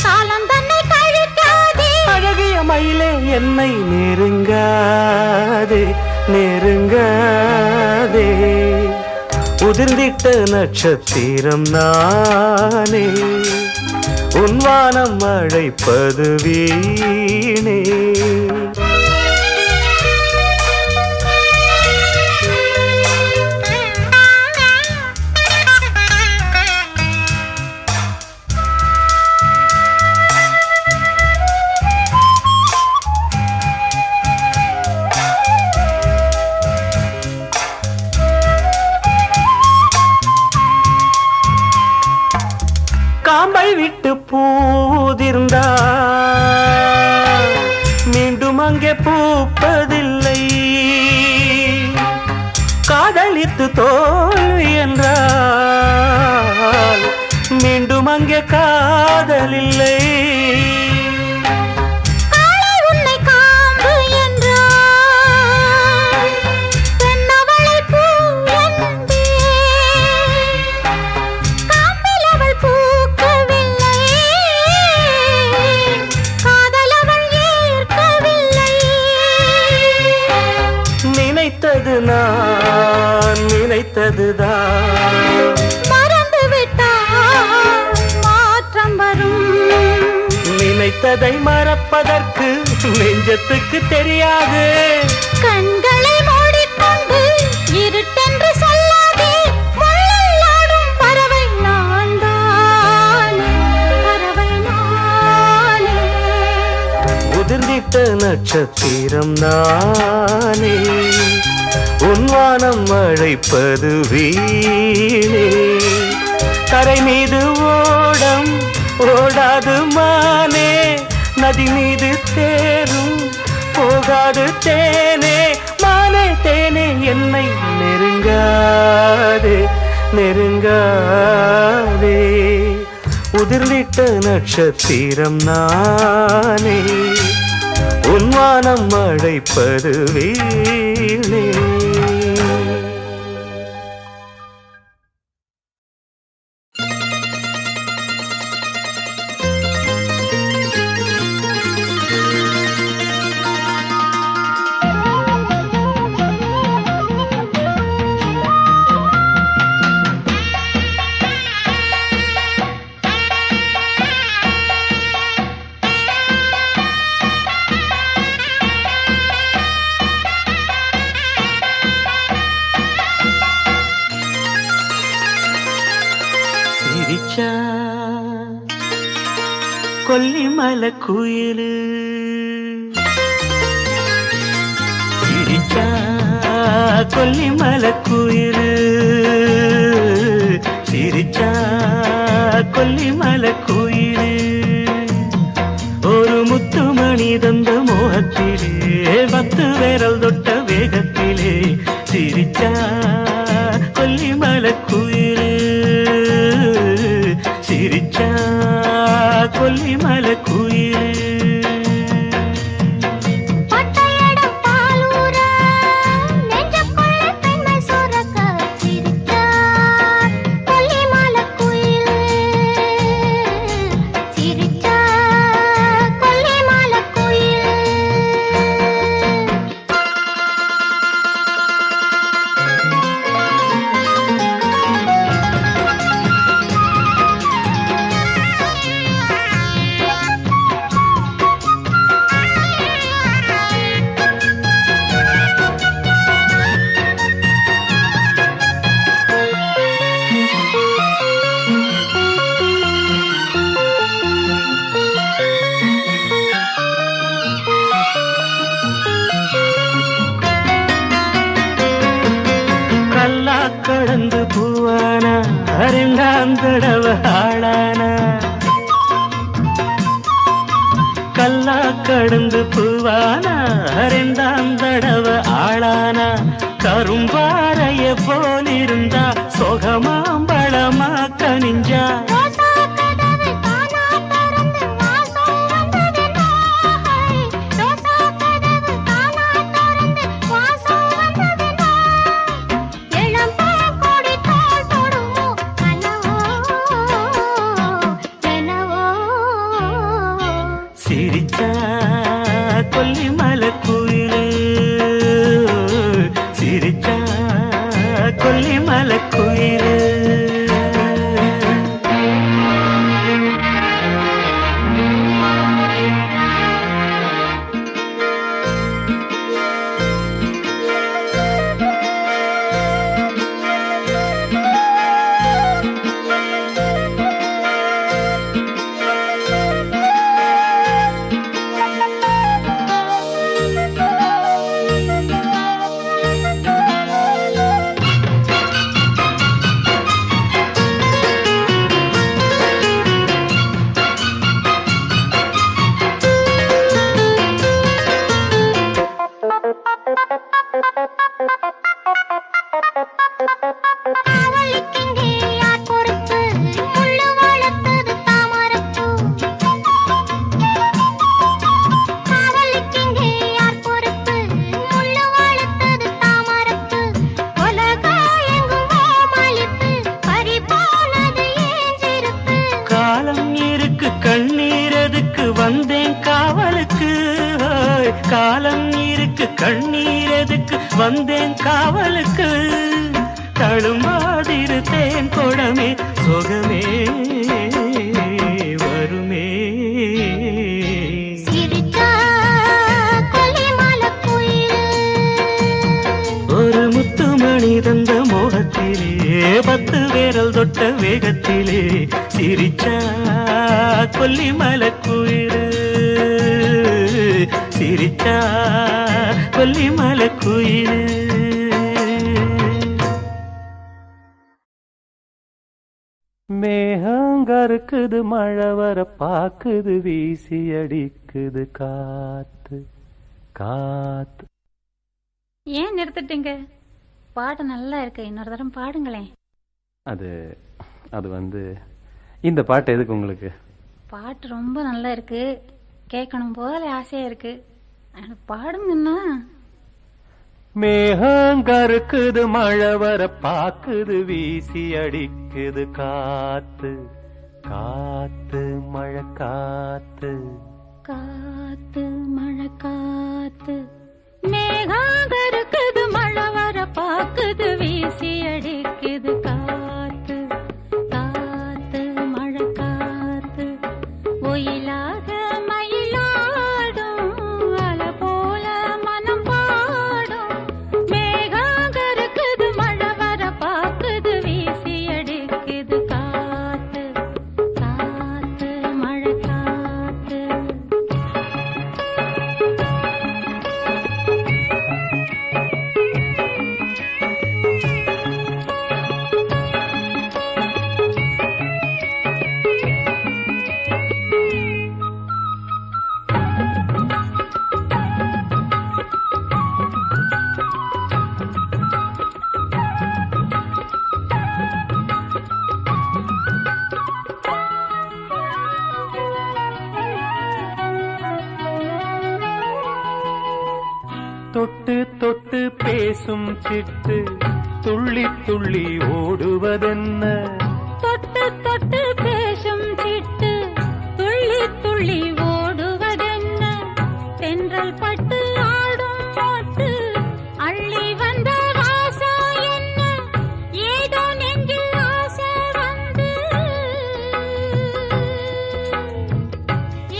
காலம் தன்னை கழிக்காதே அழகிய மயிலே என்னை நெருங்காதே நெருங்காதே உதிர்ந்திட்ட நட்சத்திரம் நானே உன் வானம் அழைப்பது வீணே காம்பை விட்டு பூதிர்ந்தா மீண்டும் அங்கே பூப்பதில்லை காதலித்து தோல்வி என்றால் மீண்டும் அங்கே காதலில்லை காளை உன்னை காம்பு என்றால் பெண்ணவளை பூ என்பேன் காம்பில் அவள் பூக்கவில்லை காதல் அவள் ஏற்கவில்லை நினைத்தது நான் நினைத்ததுதான் மறந்து விட்டால் மாற்றம் வரும் நினைத்ததை மறப்பதற்கு நெஞ்சத்துக்கு தெரியாது கண்களை மூடிக்கொண்டு இருட்டென்று சொல்லாதே முள்ளில் ஆடும் பறவை நான் தானே பறவை நானே உதிர்ந்திட்ட நட்சத்திரம் நானே உன் வானம் அழைப்பது வீணே கரை மீது ஓடம் ஓடாது மானே நதி மீது தேரும் போகாது தேனே மானே தேனே என்னை நெருங்காதே நெருங்காதே உதிர்ந்திட்ட நட்சத்திரம் நானே உன் வானம் அழைப்பது வீணே சிரிச்சா கொல்லிமலை குயிலு சிரிச்சா கொல்லிமலை குயிலு சிரிச்சா கொல்லிமலை குயிலு ஒரு முத்துமணி தந்த மோகத்திலே 10 விரல் தொட்ட வேகத்திலே சிரிச்சா கொல்லிமலை குயிலு சிரிச்சா கொல்லிமலை குயிலு கடந்து பூவானா 2ஆம் தடவை ஆளானா கல்லா கடந்து பூவானா 2ஆம் தடவை ஆளானா கரும்பாறைய போலிருந்தா சொகமாம்பழமா கனிஞ்சா சிரிச்சா கொல்லிமலை குயிலு சிரிச்சா கொல்லிமலை குயிலு வந்தேன் காவலுக்கு காலம் இருக்கு கண்ணீர் எதுக்கு வந்தேன் காவலுக்கு தழும்பாதிரு தேன் கொடமே சொகமே வருமே ஒரு முத்துமணி தந்த மோகத்திலே 10 விரல் தொட்ட வேகத்திலே சிரிச்சா கொல்லிமலை குயிலு சிரிச்சா கொல்லிமலை குயிலு மேகங்கருக்குது மழை வர பாக்குது வீசி அடிக்குது காத்து காத்து. ஏன் நிறுத்திட்டீங்க? பாட்டு நல்லா இருக்கு, இன்னொரு தரம் பாடுங்களேன். அது வந்து இந்த பாட்டு எதுக்கு உங்களுக்கு? பாட்டு ரொம்ப நல்லா இருக்கு, கேட்கணும் போல ஆசையா இருக்கு, பாடுங்கன்னா. மேகங்கருக்குது மழை வர பாக்குது வீசி அடிக்குது காத்து காத்து மழை காத்து காத்து மழை காத்து. மேகங்கருக்குது மழை வர பாக்குது வீசி அடிக்குது காத்து காத்து மழை காத்து. ஒயிலாக மயிலாடும் அலை போல மனம் பாடும். மேகங்கருக்குது மழை வர பாக்குது வீசி அடிக்குது காத்து தொட்டு தொட்டு பேசும் சிட்டு துள்ளி துள்ளி ஓடுவதென்ன தொட்டு தொட்டு பேசும் சிட்டு துள்ளி துள்ளி ஓடுவதென்ன தென்றல் பட்டு ஆடும் பாட்டு அள்ளி வந்த வாசம் என்ன ஏதோ நெஞ்சில் ஆசை வந்து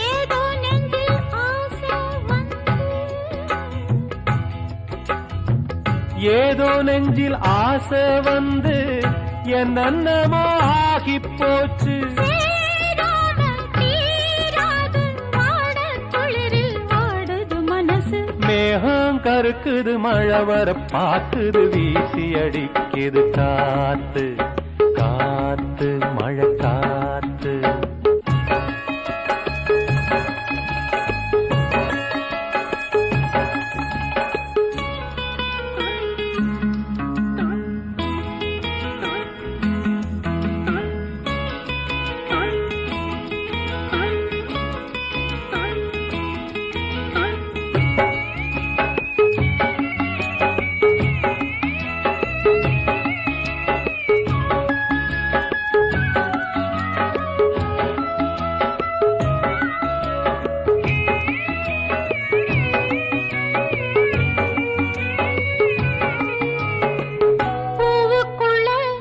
ஏதோ நெஞ்சில் ஆசை வந்து ஏதோ நெஞ்சில் ஆசை வந்து என்னென்னமோ ஆகி போச்சு சேராமல் தீராது வாடக் குளிரில் வாடுது மனசு மேகம் கருக்குது மழை வர பாக்குது வீசி அடிக்குது காத்து காத்து மழை காத்து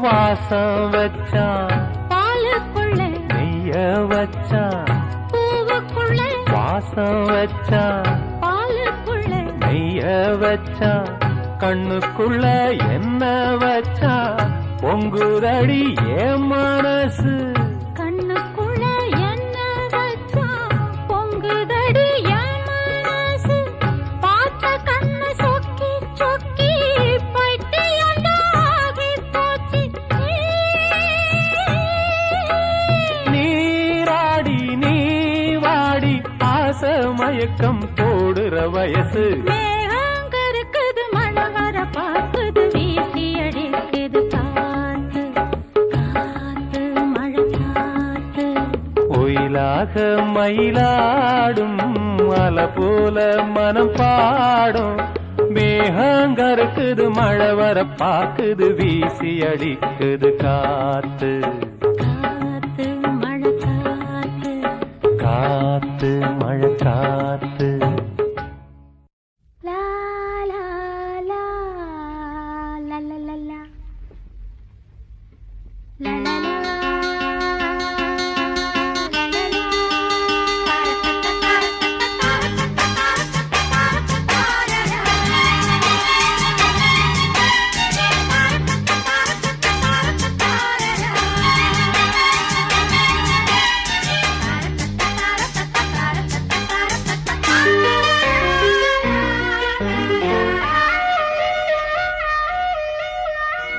வாசம் வச்சான் பாலுக்குள்ள நெய்ய வச்சான் பூவுக்குள்ள வாசம் வச்சான் பாலுக்குள்ள நெய்ய வச்சான் கண்ணுக்குள்ள என்ன வச்சான் பொங்குதடி என் மனசு கண்ணுக்குள்ள என்ன வச்சா பொங்குதடி என் மனசு பார்த்த கண்ணு சொக்கி சொக்கி பைத்தியமாகி போச்சு நீராடி நீ வாடி ஆசை மயக்கம் போடுற வயசு மேகம் கருக்குது மழை வர பார்க்குது வீசி அடிக்குது காத்து காத்து மழை காத்து ஒயிலாக மயிலாடும் மலை போல மனம் பாடும் மேகங்கருக்குது மழை வர பாக்குது வீசி அடிக்குது காத்து காத்து மழை காத்து காத்து மழை காத்து லா லா லா லா லா லா லா லா லா லா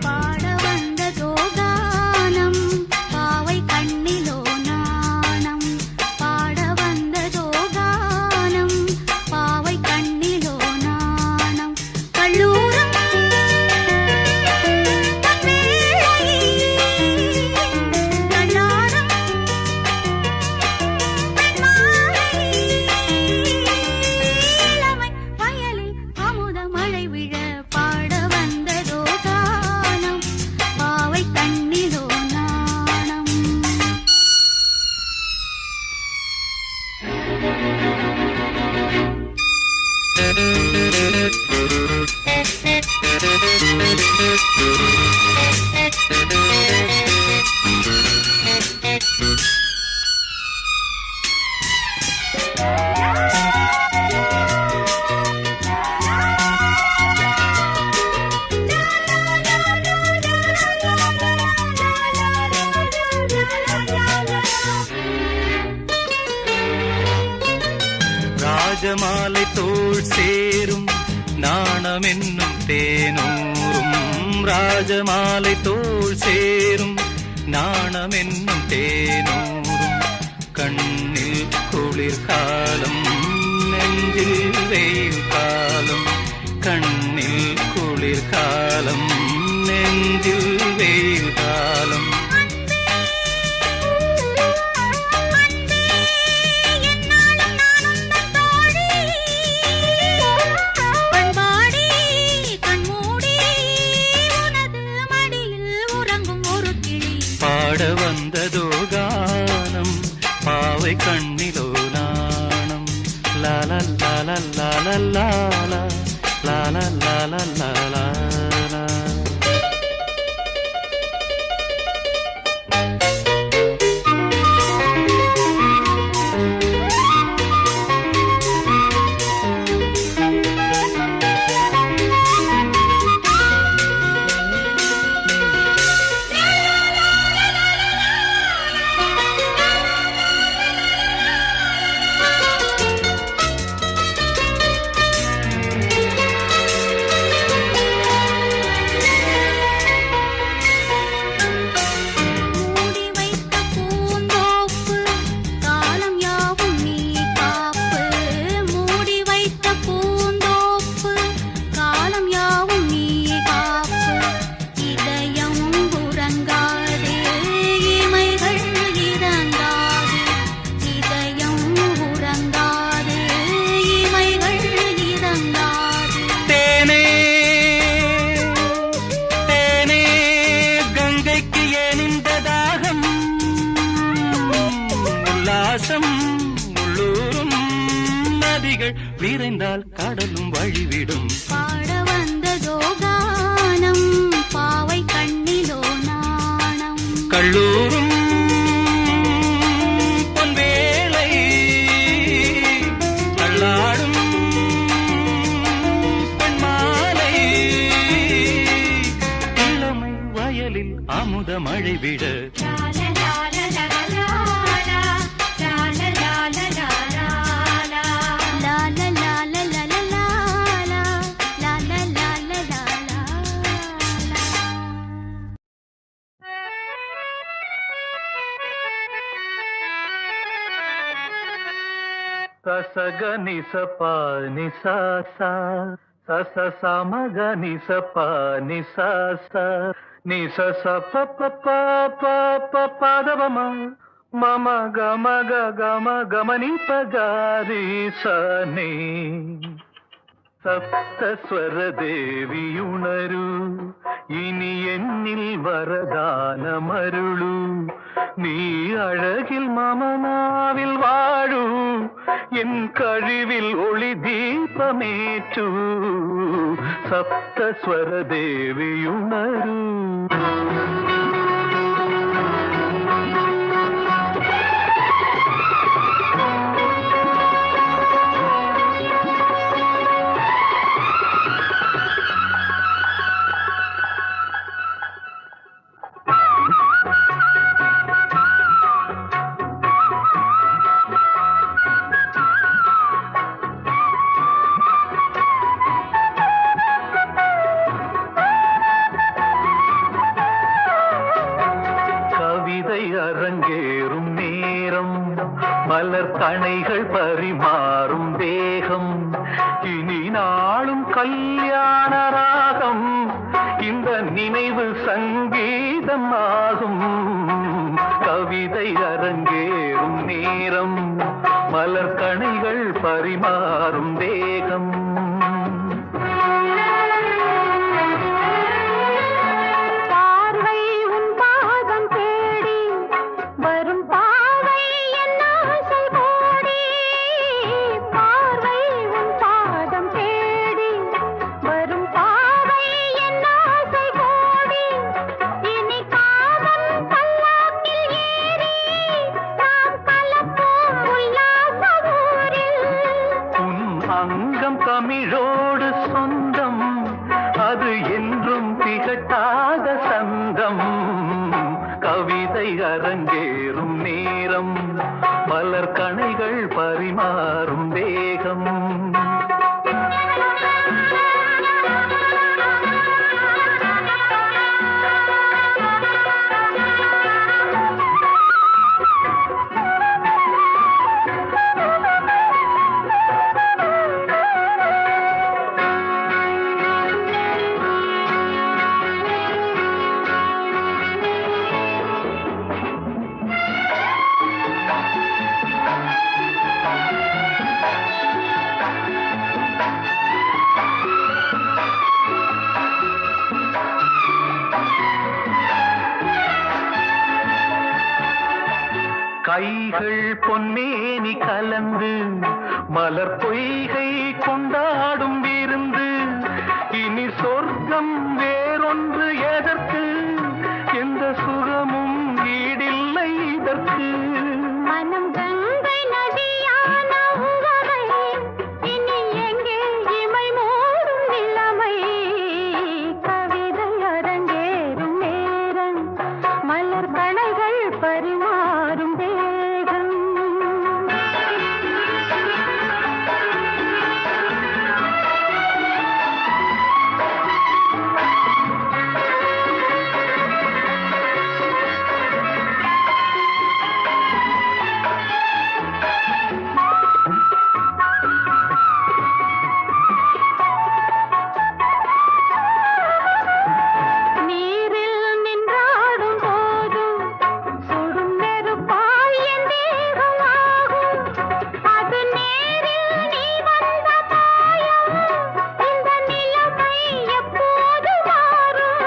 பாட வந்ததோ கானம் பாவை கண்ணிலோ நாணம் பாட வந்ததோ கானம் பாவை கண்ணிலோ நாணம் கல்லூரம் கண்ணாடம் இளமை வயலில் அமுத மழை விழ பாட வந்ததோ கானம் பாவை கண்ணிலோ நாணம் ராஜமாலை தோள் சேரும் நாணம் என்னும் தேனூரும் ராஜமாலை தோள் சேரும் நாணம் என்னும் தேனூரும் கண்ணில் குளிர்காலம் நெஞ்சில் வெயில் காலம் கண்ணில் குளிர்காலம் நெஞ்சில் வெயில் காலம் பண்பா வந்ததோ கானம் பாவை கண்ணிலோ நாணம் லால லால லால லால லால லால லால உள்ளூரும் நதிகள் விரைந்தால் கடலும் வழிவிடும் பாட வந்ததோ கானம் பாவை கண்ணிலோ நாணம் கள்ளூரும் பொன்வேளை தள்ளாடும் பெண்மாலை இளமை வயலில் அமுத மழை விட சசக நிசப நிசச சச சமக நிசப நிசச நிசச பப்ப பதவம மம கம கம கமனி பகாரி சனே സപ്തസ്വര ദേവിയുണരൂ ഇനി എന്നിൽ വരദാനമരുളൂ നീ അഴകിൽ മമനാവിൽ വാഴൂ എൻ കഴിവിൽ ഒളി ദീപമേറ്റൂ സപ്തസ്വര ദേവിയുണരൂ அரங்கேறும் நேரம் மலர் கணைகள் பரிமாறும் தேகம் இனி நாளும் கல்யாண ராகம் இந்த நினைவு சங்கீதம் ஆகும் கவிதை அரங்கேறும் நேரம் மலர் கணைகள் பரிமாறும் தேகம் அங்கம் தமிழோடு சொந்தம் அது என்றும் திகட்டாத சந்தம் கவிதை அரங்கேறும் நேரம் மலர் கணைகள் பரிமாறும் தேகம் கைகள் பொன்மேனி கலந்து மலர் பொய்கை கொண்டாடும் விருந்து இனி சொர்க்கம் வேறொன்று எதற்கு எந்த சுகமும் ஈடில்லை இதற்கு மனம் கங்கை நதியான உவகை இனி எங்கே இமை மூடும் நிலைமை கவிதை அரங்கேறும் நேரம் மலர் கணைகள் பரிமாறும் தேகம் நீரில் நின்றாடும் போதும் சுடும் நெருப்பாய் என் தேகமாகும் அது நேரில் நீ வந்த மாயம் இந்த நிலைமை எப்போது மாறும்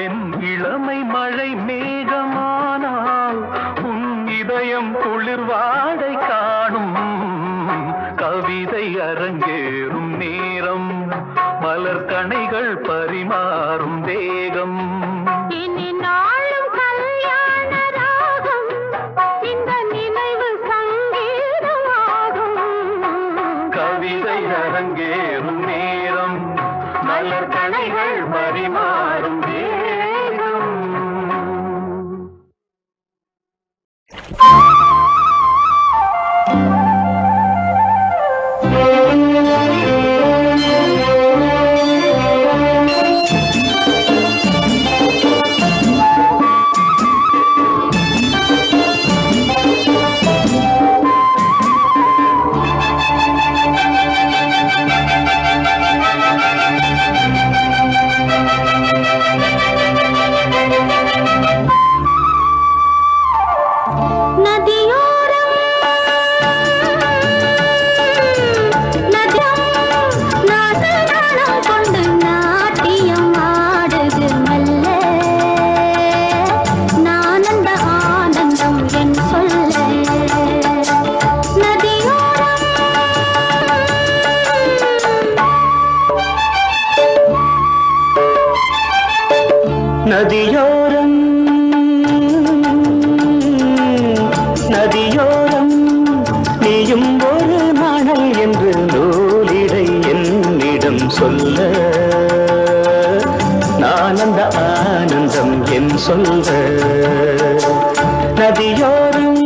என் இளமை மழை மேகமானால் உன் இதயம் குளிர்வாடை காணும் கவிதை அரங்கேறும் நேரம் மலர் கணைகள் பரிமாறும் தேகம் இனி நாளும் கல்யாண ராகம் இந்த நினைவு சங்கீதமாகும் கவிதை அரங்கேறும் நேரம் மலர் கணைகள் பரிமாறும் தேகம் நதியோரம் நாசநாணம் கொண்டு நாட்டியம் ஆடுது மெல்ல நானந்த ஆனந்தம் என் சொல்ல நதியோரம் நதியோரம் நதியோரம் நீயும் ஒரு நாணல் என்று நூலிடை என்னிடம் சொல்ல நான் அந்த ஆனந்தம் என் சொல்ல நதியோரம்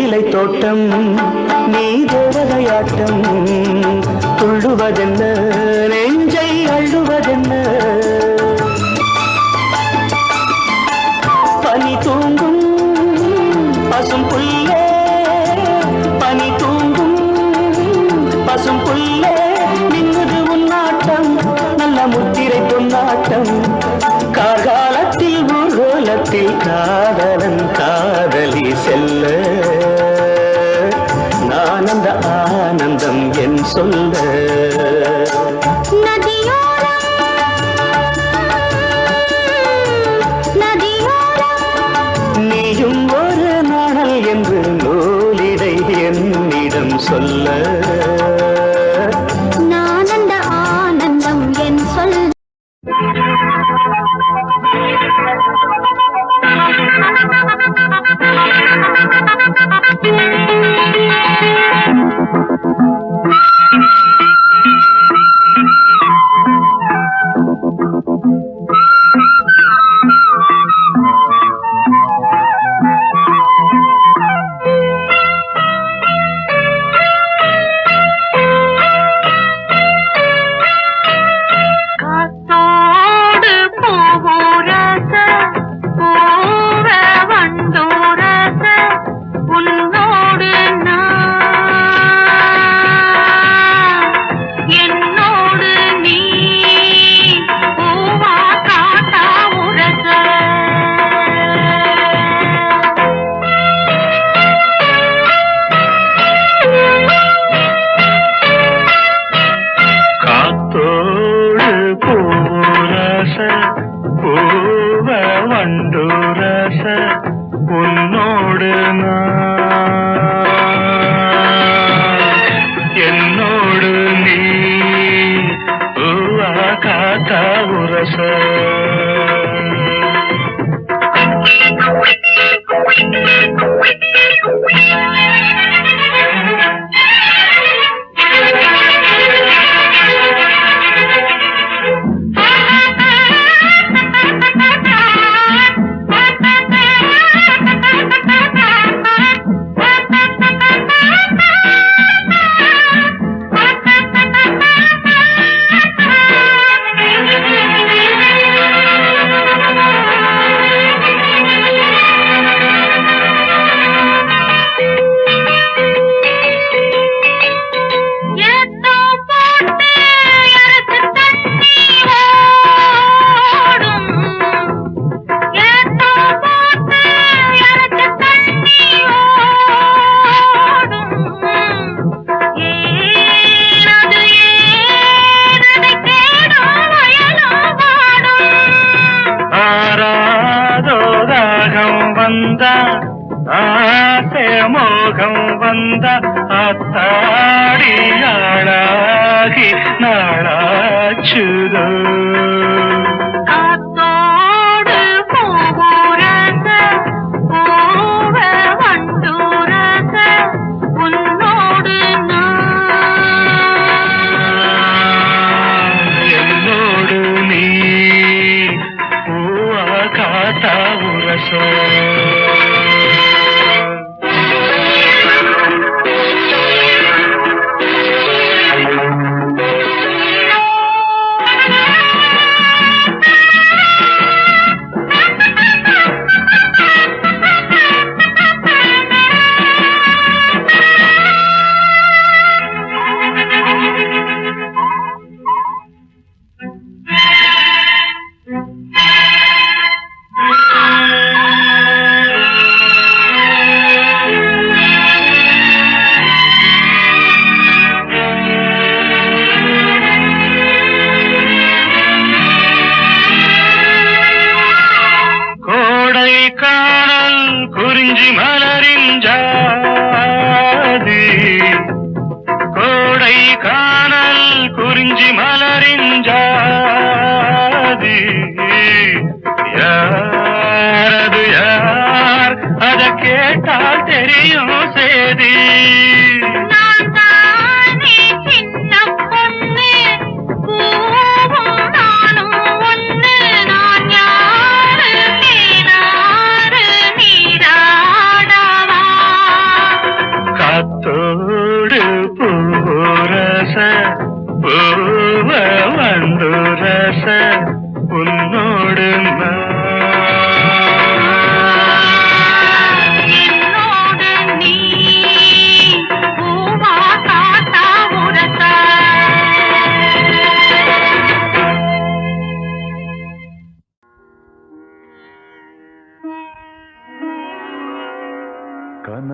தேயிலை தோட்டம் நீ தேவதையாட்டம் துள்ளுவதென்ன நெஞ்சை அள்ளுவதென்ன பனி தூங்கும் பசும் புல்லே பனி தூங்கும் பசும் புல்லே நின்னுது உன்னாட்டம் நல்ல முத்திரை பொன்னாட்டம் கார்காலத்தில் ஊர்கோலத்தில் காதலன் காதலி செல்ல நான் அந்த ஆனந்தம் என் சொல்ல நீயும் ஒரு நாணல் என்று நூலிடை என்னிடம் சொல்ல நான் அந்த ஆனந்தம் என் சொல் மோகம் வந்த அத்தாடியாளாகி நாளாச்சுதோ காத்தோடு போரச போவ வண்டூரச உன்னோடு என்னோடு நீ பூவா காத்தா உரசோ குறிஞ்சி மலரின் ஜாதி கோடை காணல் குறிஞ்சி மலரின் ஜாதி யாரது யார் அத கேட்டால் தெரியும் சேதி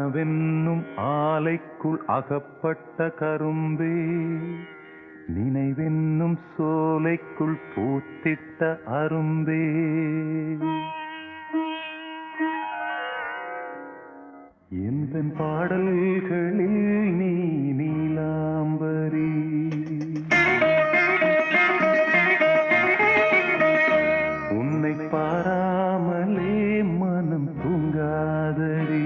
கனவென்னும் ஆலைக்குள் அகப்பட்ட கரும்பே நினைவென்னும் சோலைக்குள் பூத்திட்ட அரும்பே எந்தன் பாடல்களில் நீ நீலாம்பரி உன்னை பாராமலே மனம் தூங்காதடி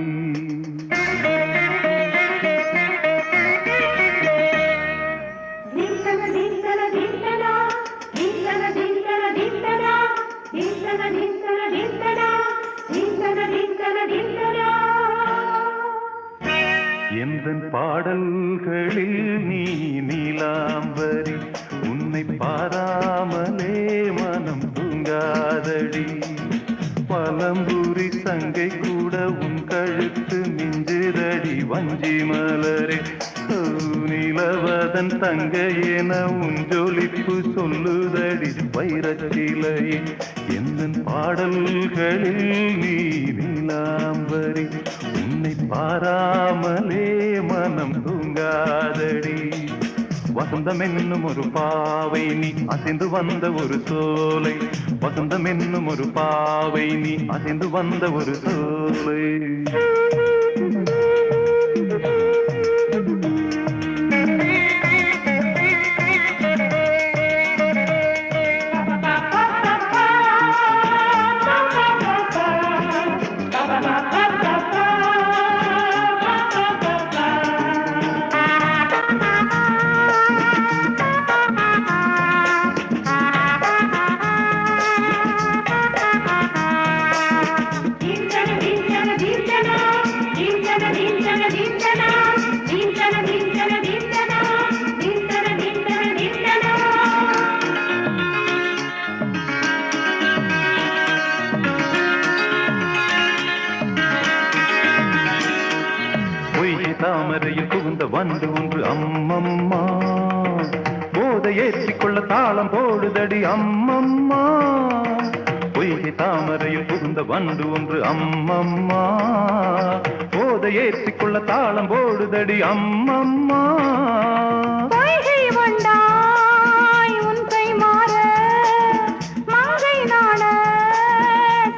எந்தன் பாடல்களில் நீ நீலாம்பரி உன்னை பாராமலே மனம் தூங்காதடி பழம்புரி சங்கை கூட உன் கழுத்து மிஞ்சுதடி வஞ்சி மலரே நிலவதன் தங்கை என உன் ஜொலிப்பு சொல்லுதடி வைரச்சிலையே எந்தன் பாடல்களில் நீ நீலாம்பரி உன்னை பாராமலே மனம் தூங்காதடி வசந்தம் என்னும் ஒரு பாவை நீ அசைந்து வந்த ஒரு சோலை வசந்தம் என்னும் ஒரு பாவை நீ அசைந்து வந்த ஒரு சோலை தாமரையில் புகுந்த வந்து ஒன்று அம்மம்மா போதை ஏற்றிக்கொள்ள தாளம் போடுதடி அம்மம்மா பொய்கை தாமரையில் புகுந்த வந்து ஒன்று அம்மம்மா போதை ஏற்றிக்கொள்ள தாளம் போடுதடி அம்மம்மா பொய்கை வந்தாய் உன் கை மாற மங்கை நாண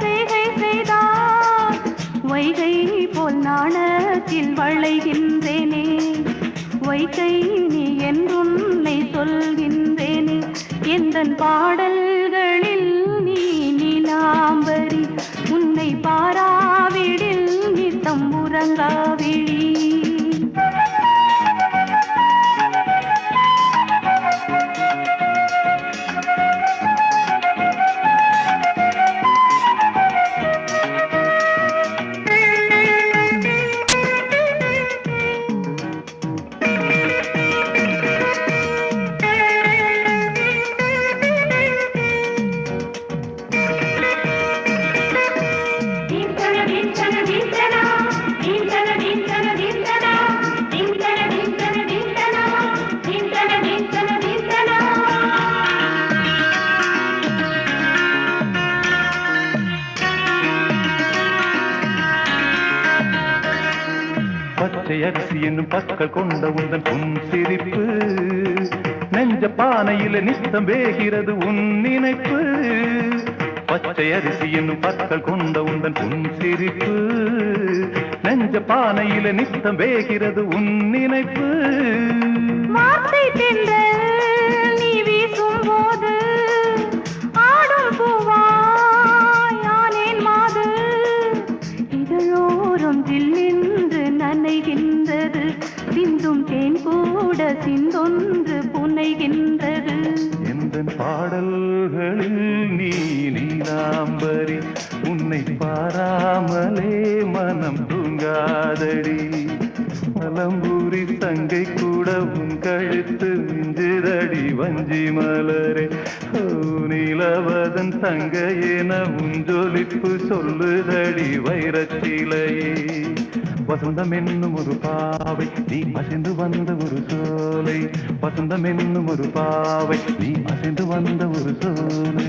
செய்கை செய்தார் வைகை போல் நாணத்தில் வளைகின்றேனே வைகை நீ என்றுன்னை சொல்கின்றேனே எந்தன் பாடல்களில் நீ நீலாம்பரி உன்னை பாராவிடில் நித்தம் உறங்காவிழி பச்சை அரிசி என்னும் பற்கள் கொண்ட உந்தன் உன் சிரிப்பு நெஞ்ச பானையில நித்தம் வேகிறது உன் நினைப்பு பச்சை அரிசி என்னும் பற்கள் கொண்ட உந்தன் உன் சிரிப்பு நெஞ்ச பானையில நித்தம் வேகிறது உன் நினைப்பு வார்த்தை தென்றல் நீ வீசும் போது ஆடும் பூவாய் ஆனேன் மாது இதழோரம் தில்லென்று நனைகின்றது சிந்தும் தேன் கூட சிந்தொன்று புனைகின்றது எந்தன் பாடல்களில் நீ நீலாம்பரி உன்னை பாராமலே மனம் தூங்காதடி பழம்பூரி தங்கை கூட உன் கழுத்து மிஞ்சுதடி வஞ்சி மலரே நிலவதன் தங்கையென உன் ஜொலிப்பு சொல்லுதடி வைரச்சிலையே வசந்தம் என்னும் ஒரு பாவை நீ அசைந்து வந்த ஒரு சோலை வசந்தம் என்னும் ஒரு பாவை நீ அசைந்து வந்த ஒரு சோலை